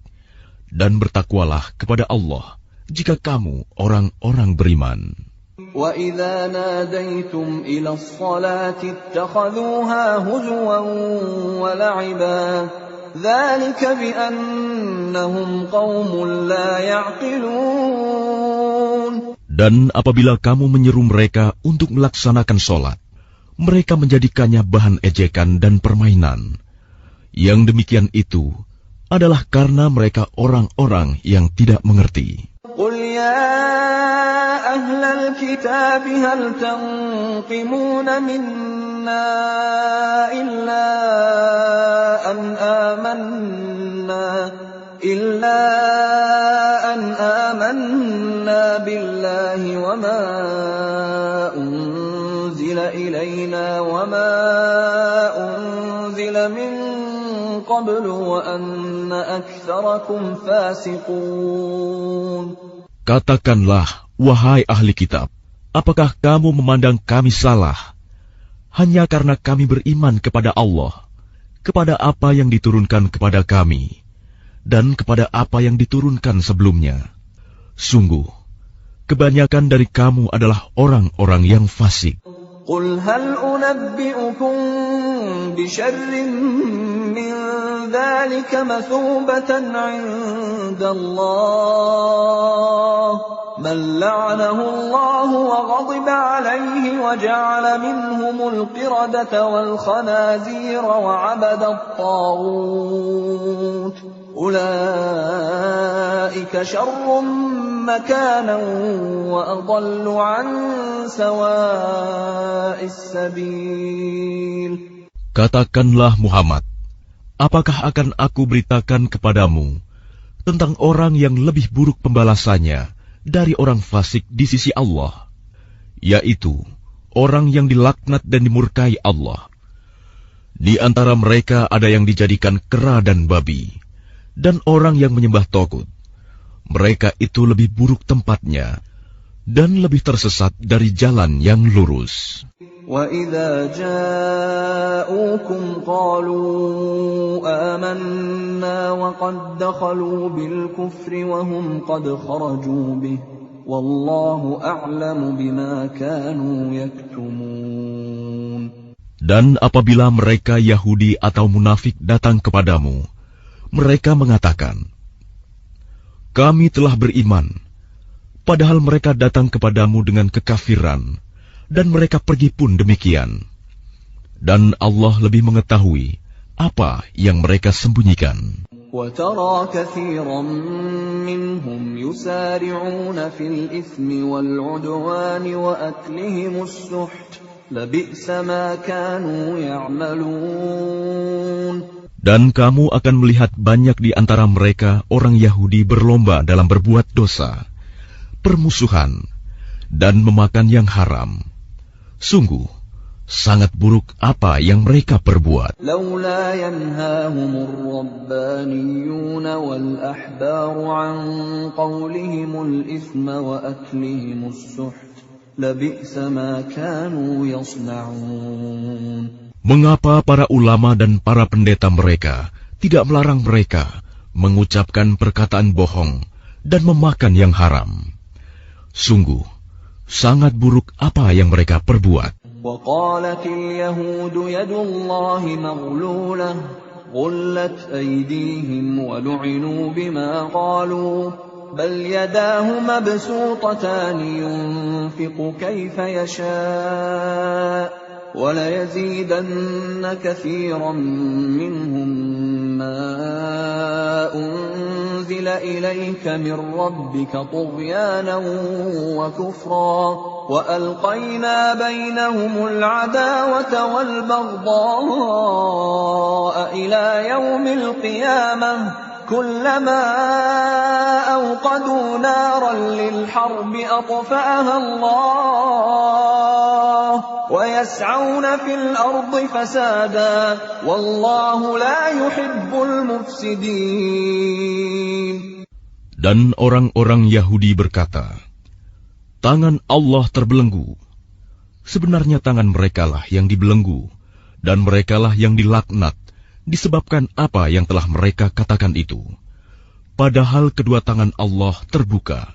Speaker 3: Dan bertakwalah kepada Allah jika kamu orang-orang beriman.
Speaker 4: وَإِذَا نَادَيْتُمْ إِلَى الصَّلَاةِ اتَّخَذُوهَا هُزُوًا وَلَعِبًا ذَلِكَ بِأَنَّهُمْ قَوْمٌ لَا يَعْقِلُونَ.
Speaker 3: Dan apabila kamu menyeru mereka untuk melaksanakan sholat, mereka menjadikannya bahan ejekan dan permainan. Yang demikian itu adalah karena mereka orang-orang yang tidak mengerti.
Speaker 4: قُلْ يَا أَهْلَ الْكِتَابِ هَلْ تَنقِمُونَ مِنَّا إِلَّا أَنْ آمَنَّا بِاللَّهِ وَمَا أُنْزِلَ إِلَيْنَا وَمَا أُنْزِلَ مِنْ قَبْلُ وَأَنَّ أَكْثَرَكُمْ فَاسِقُونَ.
Speaker 3: Katakanlah, wahai ahli kitab, apakah kamu memandang kami salah hanya karena kami beriman kepada Allah, kepada apa yang diturunkan kepada kami, dan kepada apa yang diturunkan sebelumnya? Sungguh, kebanyakan dari kamu adalah orang-orang yang fasik.
Speaker 4: قُلْ هَلْ أُنَبِّئُكُمْ بِشَرٍّ مِّن ذَلِكَ مَثُوبَةً عِندَ اللَّهِ من لعنه الله وغضب عليه وجعل منهم القردة والخنازير وعبد الطاغوت أولئك شر مكانا وأضل عن سواء السبيل.
Speaker 3: Katakanlah Muhammad, apakah akan aku beritakan kepadamu tentang orang yang lebih buruk pembalasannya dari orang fasik di sisi Allah, yaitu orang yang dilaknat dan dimurkai Allah. Di antara mereka ada yang dijadikan kera dan babi, dan orang yang menyembah togut. Mereka itu lebih buruk tempatnya, dan lebih tersesat dari jalan yang lurus.
Speaker 4: وَإِذَا جَاءُوكُمْ قَالُوا آمَنَّا وَقَدْ دَخَلُوا بِالْكُفْرِ وَهُمْ قَدْ خَرَجُوا بِهِ وَاللَّهُ أَعْلَمُ بِمَا كَانُوا يَكْتُمُونَ.
Speaker 3: Dan apabila mereka Yahudi atau munafik datang kepadamu, mereka mengatakan, kami telah beriman, padahal mereka datang kepadamu dengan kekafiran, dan mereka pergi pun demikian. Dan Allah lebih mengetahui apa yang mereka sembunyikan.
Speaker 4: وَتَرَى كَثِيرًا مِّنْهُمْ يُسَارِعُونَ فِي الْإِثْمِ وَالْعُدْوَانِ وَأَكْلِهِمُ السُّحْتَ لَبِئْسَ مَا كَانُوا يَعْمَلُونَ.
Speaker 3: Dan kamu akan melihat banyak di antara mereka orang Yahudi berlomba dalam berbuat dosa, permusuhan, dan memakan yang haram. Sungguh, sangat buruk apa yang mereka perbuat.
Speaker 4: لولا ينهاهم الربانيون والأحبار عن قولهم الإثم وأكلهم السحت لبئس ما كانوا يصنعون.
Speaker 3: Mengapa para ulama dan para pendeta mereka tidak melarang mereka mengucapkan perkataan bohong dan memakan yang haram? Sungguh, sangat buruk apa yang mereka perbuat.
Speaker 4: وقالت اليهود يد الله مغلولة غلت أيديهم ولعنوا بما قالوا بل يداه مبسوطتان ينفق كيف يشاء وَلَيَزِيدَنَّ كَثِيرًا مِّنْهُمْ مَا أُنزِلَ إِلَيْكَ مِنْ رَبِّكَ طُغْيَانًا وَكُفْرًا وَأَلْقَيْنَا بَيْنَهُمُ الْعَدَاوَةَ وَالْبَغْضَاءَ إِلَى يَوْمِ الْقِيَامَةِ كُلَّمَا أَوْقَدُوا نَارًا لِلْحَرْبِ أَطْفَأَهَا اللَّهُ وَيَسْعَوْنَ فِي الْأَرْضِ فَسَادًا وَاللَّهُ لَا يُحِبُّ الْمُفْسِدِينَ.
Speaker 3: Dan orang-orang Yahudi berkata, tangan Allah terbelenggu. Sebenarnya tangan merekalah yang dibelenggu, dan merekalah yang dilaknat, disebabkan apa yang telah mereka katakan itu. Padahal kedua tangan Allah terbuka.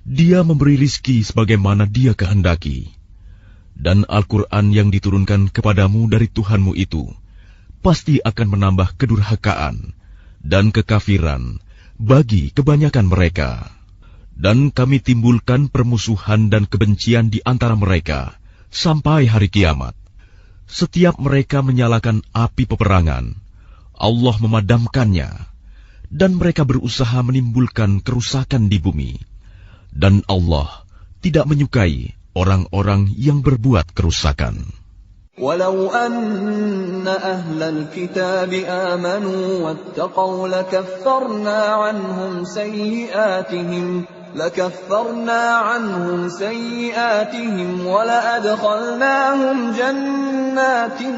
Speaker 3: Dia memberi rizki sebagaimana Dia kehendaki. Dan Al-Quran yang diturunkan kepadamu dari Tuhanmu itu pasti akan menambah kedurhakaan dan kekafiran bagi kebanyakan mereka. Dan kami timbulkan permusuhan dan kebencian di antara mereka sampai hari kiamat. Setiap mereka menyalakan api peperangan, Allah memadamkannya, dan mereka berusaha menimbulkan kerusakan di bumi. Dan Allah tidak menyukai orang-orang yang berbuat kerusakan.
Speaker 4: Walau anna ahlal kitab amanu wattaqaw lakaffarna anhum sayyi'atihim wa la'adkhalnahum jannatin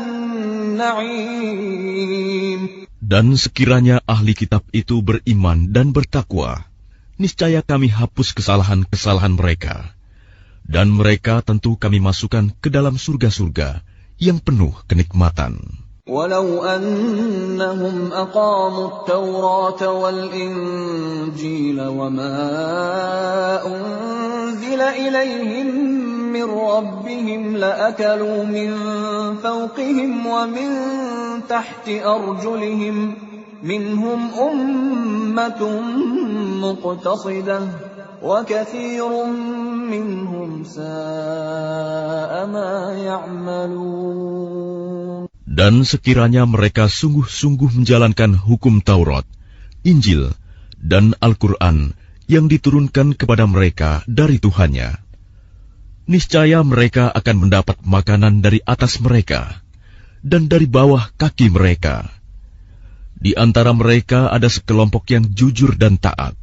Speaker 4: na'im.
Speaker 3: Dan sekiranya ahli kitab itu beriman dan bertakwa, niscaya kami hapus kesalahan-kesalahan mereka. Dan mereka tentu kami masukkan ke dalam surga-surga yang penuh kenikmatan.
Speaker 4: Walau annahum aqamu at-taurata wal-injila wa ma unzila ilayhim min rabbihim la'akalu min fawqihim wa min tahti arjulihim minhum ummatun muqtasidah وكثير منهم ساء ما يعملون.
Speaker 3: Dan sekiranya mereka sungguh-sungguh menjalankan hukum Taurat, Injil, dan Al-Quran yang diturunkan kepada mereka dari Tuhannya, niscaya mereka akan mendapat makanan dari atas mereka dan dari bawah kaki mereka. Di antara mereka ada sekelompok yang jujur dan taat,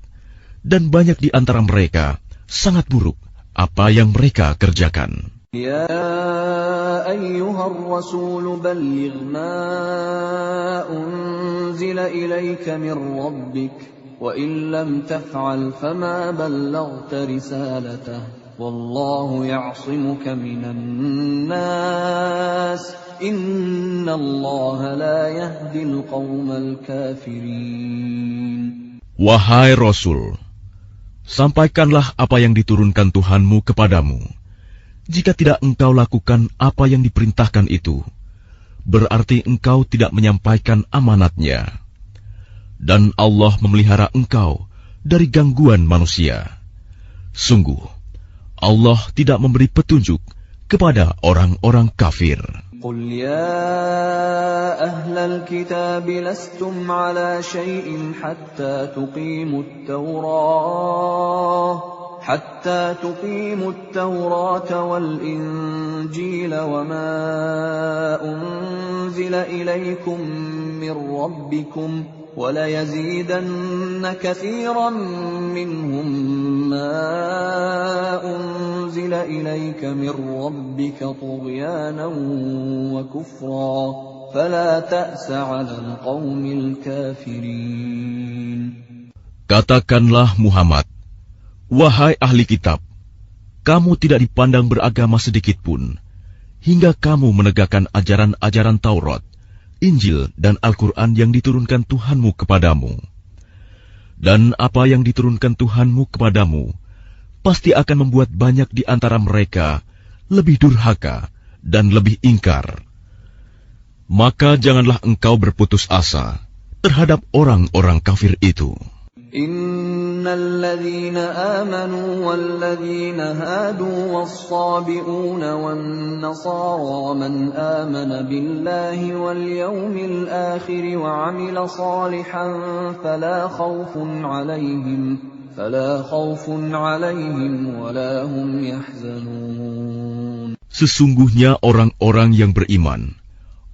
Speaker 3: dan banyak di antara mereka sangat buruk apa yang mereka kerjakan.
Speaker 4: Ya ayyuhar rasul balligh ma unzila ilayka min rabbik wa in lam taf'al fama ballaghta risalatahu wallahu ya'simuka minan nas innallaha la yahdil qaumal kafirin.
Speaker 3: Wahai Rasul, sampaikanlah apa yang diturunkan Tuhanmu kepadamu. Jika tidak engkau lakukan apa yang diperintahkan itu, berarti engkau tidak menyampaikan amanatnya. Dan Allah memelihara engkau dari gangguan manusia. Sungguh, Allah tidak memberi petunjuk kepada orang-orang kafir.
Speaker 4: قل يا أهل الكتاب لستم على شيء حتى تقيموا التوراة والإنجيل وما أنزل إليكم من ربكم وليزيدن كثيرا منهم ما أنزل إليك من ربك طغيانا وكفرا فلا تأس على القوم الكافرين.
Speaker 3: Katakanlah Muhammad, wahai ahli kitab, kamu tidak dipandang beragama sedikitpun, hingga kamu menegakkan ajaran-ajaran Taurat, Injil, dan Al-Quran yang diturunkan Tuhanmu kepadamu. Dan apa yang diturunkan Tuhanmu kepadamu, pasti akan membuat banyak di antara mereka lebih durhaka dan lebih ingkar. Maka janganlah engkau berputus asa terhadap orang-orang kafir itu.
Speaker 4: الذين آمنوا والذين هادوا والصابئون والنصارى من آمن بالله واليوم الآخر وعمل صالحا فلا خوف عليهم ولا هم يحزنون.
Speaker 3: Sesungguhnya orang-orang yang beriman,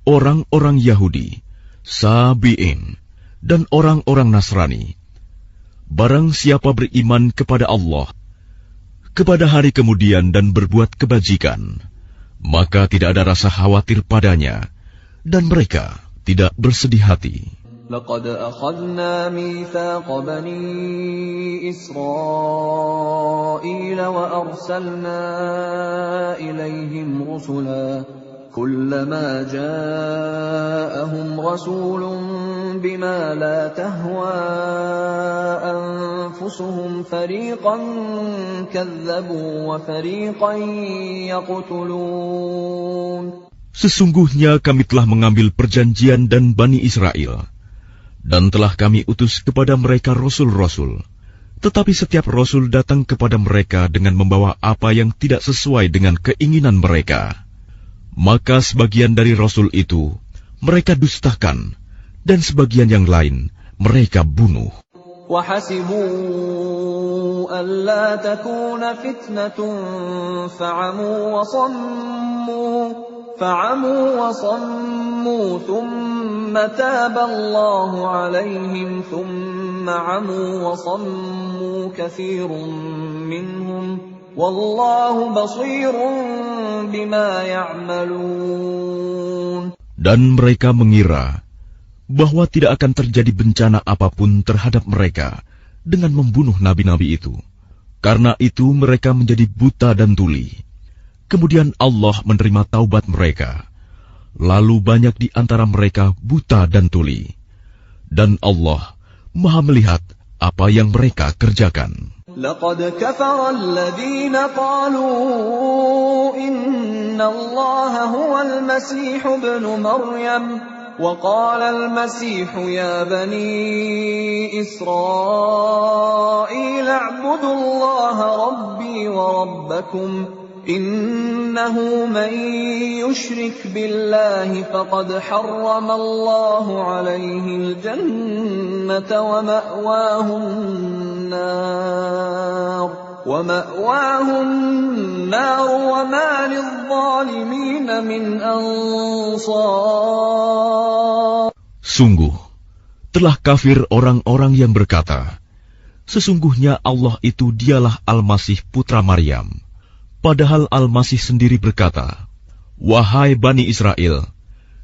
Speaker 3: orang-orang Yahudi, Sabi'in, dan orang-orang Nasrani, barang siapa beriman kepada Allah, kepada hari kemudian dan berbuat kebajikan, maka tidak ada rasa khawatir padanya, dan mereka tidak bersedih hati.
Speaker 4: لقد أخذنا ميثاق بني إسرائيل وأرسلنا إليهم رسلا كلما جاءهم رسول بما لا تهوى أنفسهم فريقا كذبوا وفريقا يقتلون.
Speaker 3: Sesungguhnya kami telah mengambil perjanjian dan Bani Israel, dan telah kami utus kepada mereka rasul-rasul. Tetapi setiap rasul datang kepada mereka dengan membawa apa yang tidak sesuai dengan keinginan mereka. Maka sebagian dari rasul itu mereka dustakan, dan sebagian yang lain mereka bunuh.
Speaker 4: وَحَسِبُوا أَلَّا تَكُونَ فِتْنَةٌ فَعَمُوا وَصَمُّوا ثُمَّ تَابَ اللَّهُ عَلَيْهِمْ ثُمَّ عَمُوا وَصَمُّوا كَثِيرٌ مِّنْهُمْ وَاللَّهُ بَصِيرٌ بِمَا يَعْمَلُونَ.
Speaker 3: Dan mereka mengira bahwa tidak akan terjadi bencana apapun terhadap mereka dengan membunuh nabi-nabi itu. Karena itu mereka menjadi buta dan tuli. Kemudian Allah menerima taubat mereka. Lalu banyak di antara mereka buta dan tuli. Dan Allah Maha melihat apa yang mereka kerjakan.
Speaker 4: لقد كفر الذين قالوا إن الله هو المسيح ابن مريم وقال المسيح يا بني إسرائيل اعبدوا اعبدوا الله ربي وربكم إنه من يشرك بالله فقد حرم الله عليه الجنة ومأواه النار وما للظالمين من أنصار.
Speaker 3: Sungguh, telah kafir orang-orang yang berkata, sesungguhnya Allah itu dialah Al-Masih putra Maryam. Padahal Al-Masih sendiri berkata, wahai Bani Israel,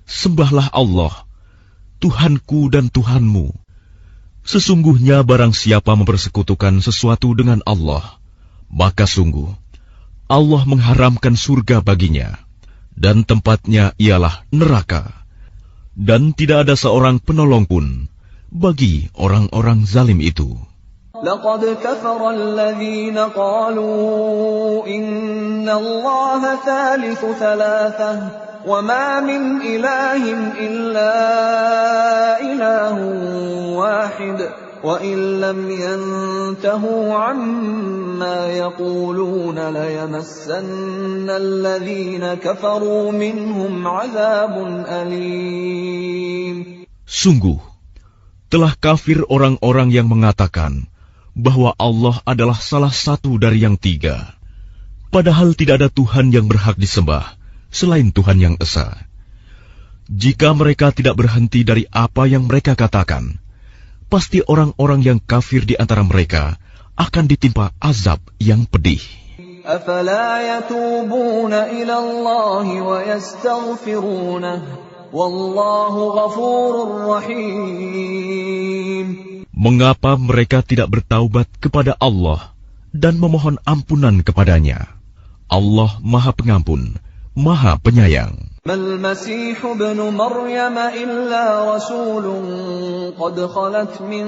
Speaker 3: sembahlah Allah, Tuhanku dan Tuhanmu. Sesungguhnya barang siapa mempersekutukan sesuatu dengan Allah, maka sungguh Allah mengharamkan surga baginya, dan tempatnya ialah neraka. Dan tidak ada seorang penolong pun bagi orang-orang zalim itu.
Speaker 4: لقد كفر الذين قالوا إن الله ثالث ثلاثة وما من إله إلا إله واحد وإن لم ينتهوا عما يقولون ليمسن الذين كفروا منهم عذاب أليم.
Speaker 3: Sungguh, telah kafir orang-orang yang mengatakan bahwa Allah adalah salah satu dari yang tiga, padahal tidak ada Tuhan yang berhak disembah selain Tuhan yang esa. Jika mereka tidak berhenti dari apa yang mereka katakan, pasti orang-orang yang kafir di antara mereka akan ditimpa azab yang pedih.
Speaker 4: أَفَلَا يَتُوبُونَ إِلَى اللَّهِ وَيَسْتَغْفِرُونَهُ وَاللَّهُ غَفُورٌ رَّحِيمٌ.
Speaker 3: Mengapa mereka tidak bertaubat kepada Allah dan memohon ampunan kepadanya? Allah Maha Pengampun, Maha Penyayang.
Speaker 4: مَا الْمَسِيحُ ابْنُ مَرْيَمَ إِلَّا رَسُولٌ قَدْ خَلَتْ مِن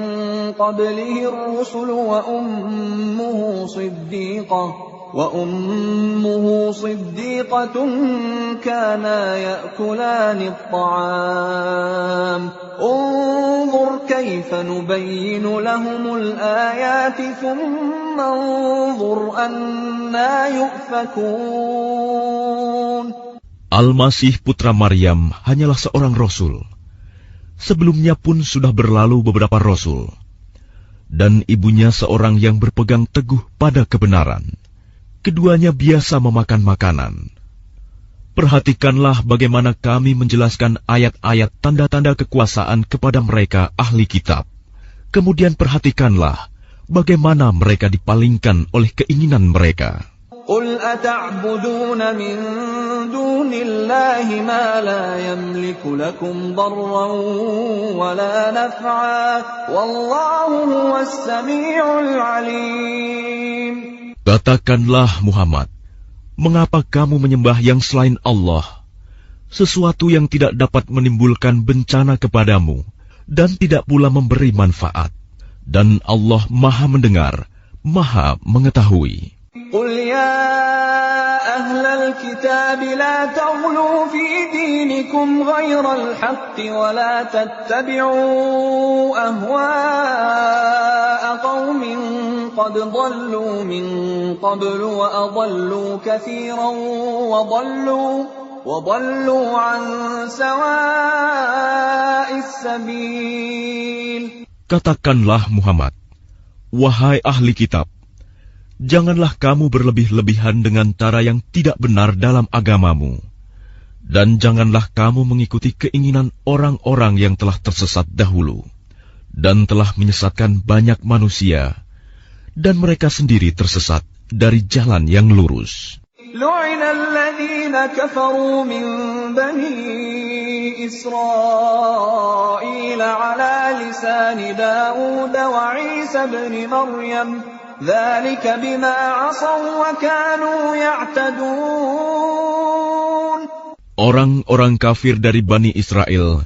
Speaker 4: قَبْلِهِ الرُّسُلُ وَأُمُّهُ صِدِّيقَةٌ كَانَا يَأْكُلَانِ الطَّعَامَ انظُرْ كَيْفَ نُبَيِّنُ لَهُمُ الْآيَاتِ ثُمَّ انظُرْ أَنَّىٰ يُؤْفَكُونَ.
Speaker 3: Al-Masih putra Maryam hanyalah seorang rasul. Sebelumnya pun sudah berlalu beberapa rasul, dan ibunya seorang yang berpegang teguh pada kebenaran. Keduanya biasa memakan makanan. Perhatikanlah bagaimana kami menjelaskan ayat-ayat tanda-tanda kekuasaan kepada mereka ahli kitab. Kemudian perhatikanlah bagaimana mereka dipalingkan oleh keinginan mereka.
Speaker 4: قُلْ أَتَعْبُدُونَ مِن دُونِ اللَّهِ مَا لَا يَمْلِكُ لَكُمْ ضَرًّا وَلَا نَفْعًا وَاللَّهُ هُوَ السَّمِيعُ الْعَلِيمُ.
Speaker 3: Katakanlah Muhammad, mengapa kamu menyembah yang selain Allah, sesuatu yang tidak dapat menimbulkan bencana kepadamu dan tidak pula memberi manfaat, dan Allah Maha Mendengar, Maha Mengetahui.
Speaker 4: قُلْ يَا أَهْلَ الْكِتَابِ لَا تَغْلُوا فِي دِينِكُمْ غَيْرَ الْحَقِّ وَلَا تَتَّبِعُوا أَهْوَاءَ قَوْمٍ قَدْ ضَلُّوا مِن قَبْلُ وَأَضَلُّوا كَثِيرًا وَضَلُّوا عَن سَوَاءِ السَّبِيلِ.
Speaker 3: Katakanlah Muhammad, wahai ahli kitab, janganlah kamu berlebih-lebihan dengan cara yang tidak benar dalam agamamu, dan janganlah kamu mengikuti keinginan orang-orang yang telah tersesat dahulu, dan telah menyesatkan banyak manusia, dan mereka sendiri tersesat dari jalan yang lurus.
Speaker 4: لُعِنَ الَّذِينَ كَفَرُوا مِن بَنِي إِسْرَائِيلَ عَلَى لِسَانِ دَاوُودَ وَعِيسَى ابْنِ مَرْيَمَ ذَلِكَ بِمَا عَصَوْا وَكَانُوا يَعْتَدُونَ.
Speaker 3: Orang-orang kafir dari Bani Israel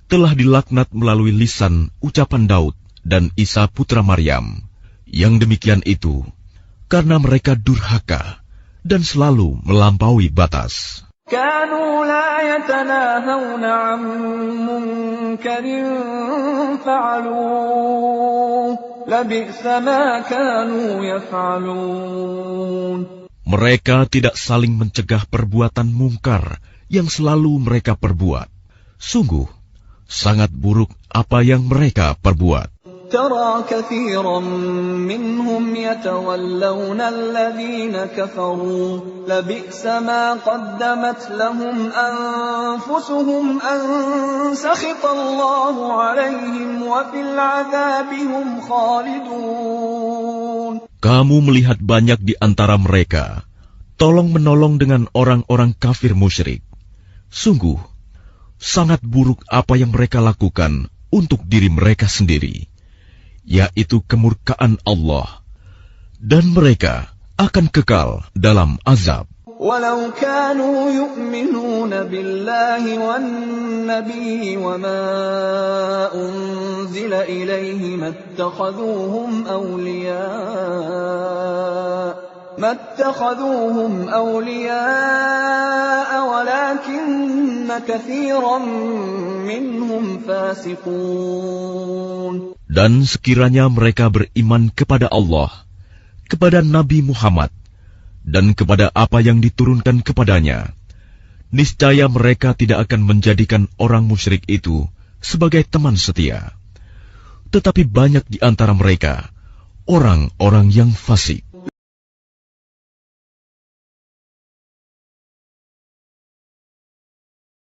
Speaker 3: telah dilaknat melalui lisan ucapan Daud dan Isa putra Maryam. Yang demikian itu karena mereka durhaka dan selalu melampaui batas.
Speaker 4: كانوا لا يتناهون عن منكر فعلوه لبئس ما كانوا يفعلون.
Speaker 3: Mereka tidak saling mencegah perbuatan mungkar yang selalu mereka perbuat. Sungguh, sangat buruk apa yang mereka perbuat.
Speaker 4: ترى كثيرا منهم يتولون الذين كفروا لبئس ما قدمت لهم أنفسهم أن سخط الله عليهم وفي العذاب هم خالدون.
Speaker 3: Kamu melihat banyak di antara mereka tolong-menolong dengan orang-orang kafir musyrik. Sungguh, sangat buruk apa yang mereka lakukan untuk diri mereka sendiri, yaitu kemurkaan Allah, dan mereka akan kekal dalam azab.
Speaker 4: ولو كانوا يؤمنون بالله والنبي وما أنزل إليه ما اتخذوهم أولياء ولكن كثيرا منهم فاسقون.
Speaker 3: Dan sekiranya mereka beriman kepada Allah, kepada Nabi Muhammad, dan kepada apa yang diturunkan kepadanya, niscaya mereka tidak akan menjadikan orang musyrik itu sebagai teman setia. Tetapi banyak di antara mereka orang-orang yang fasik.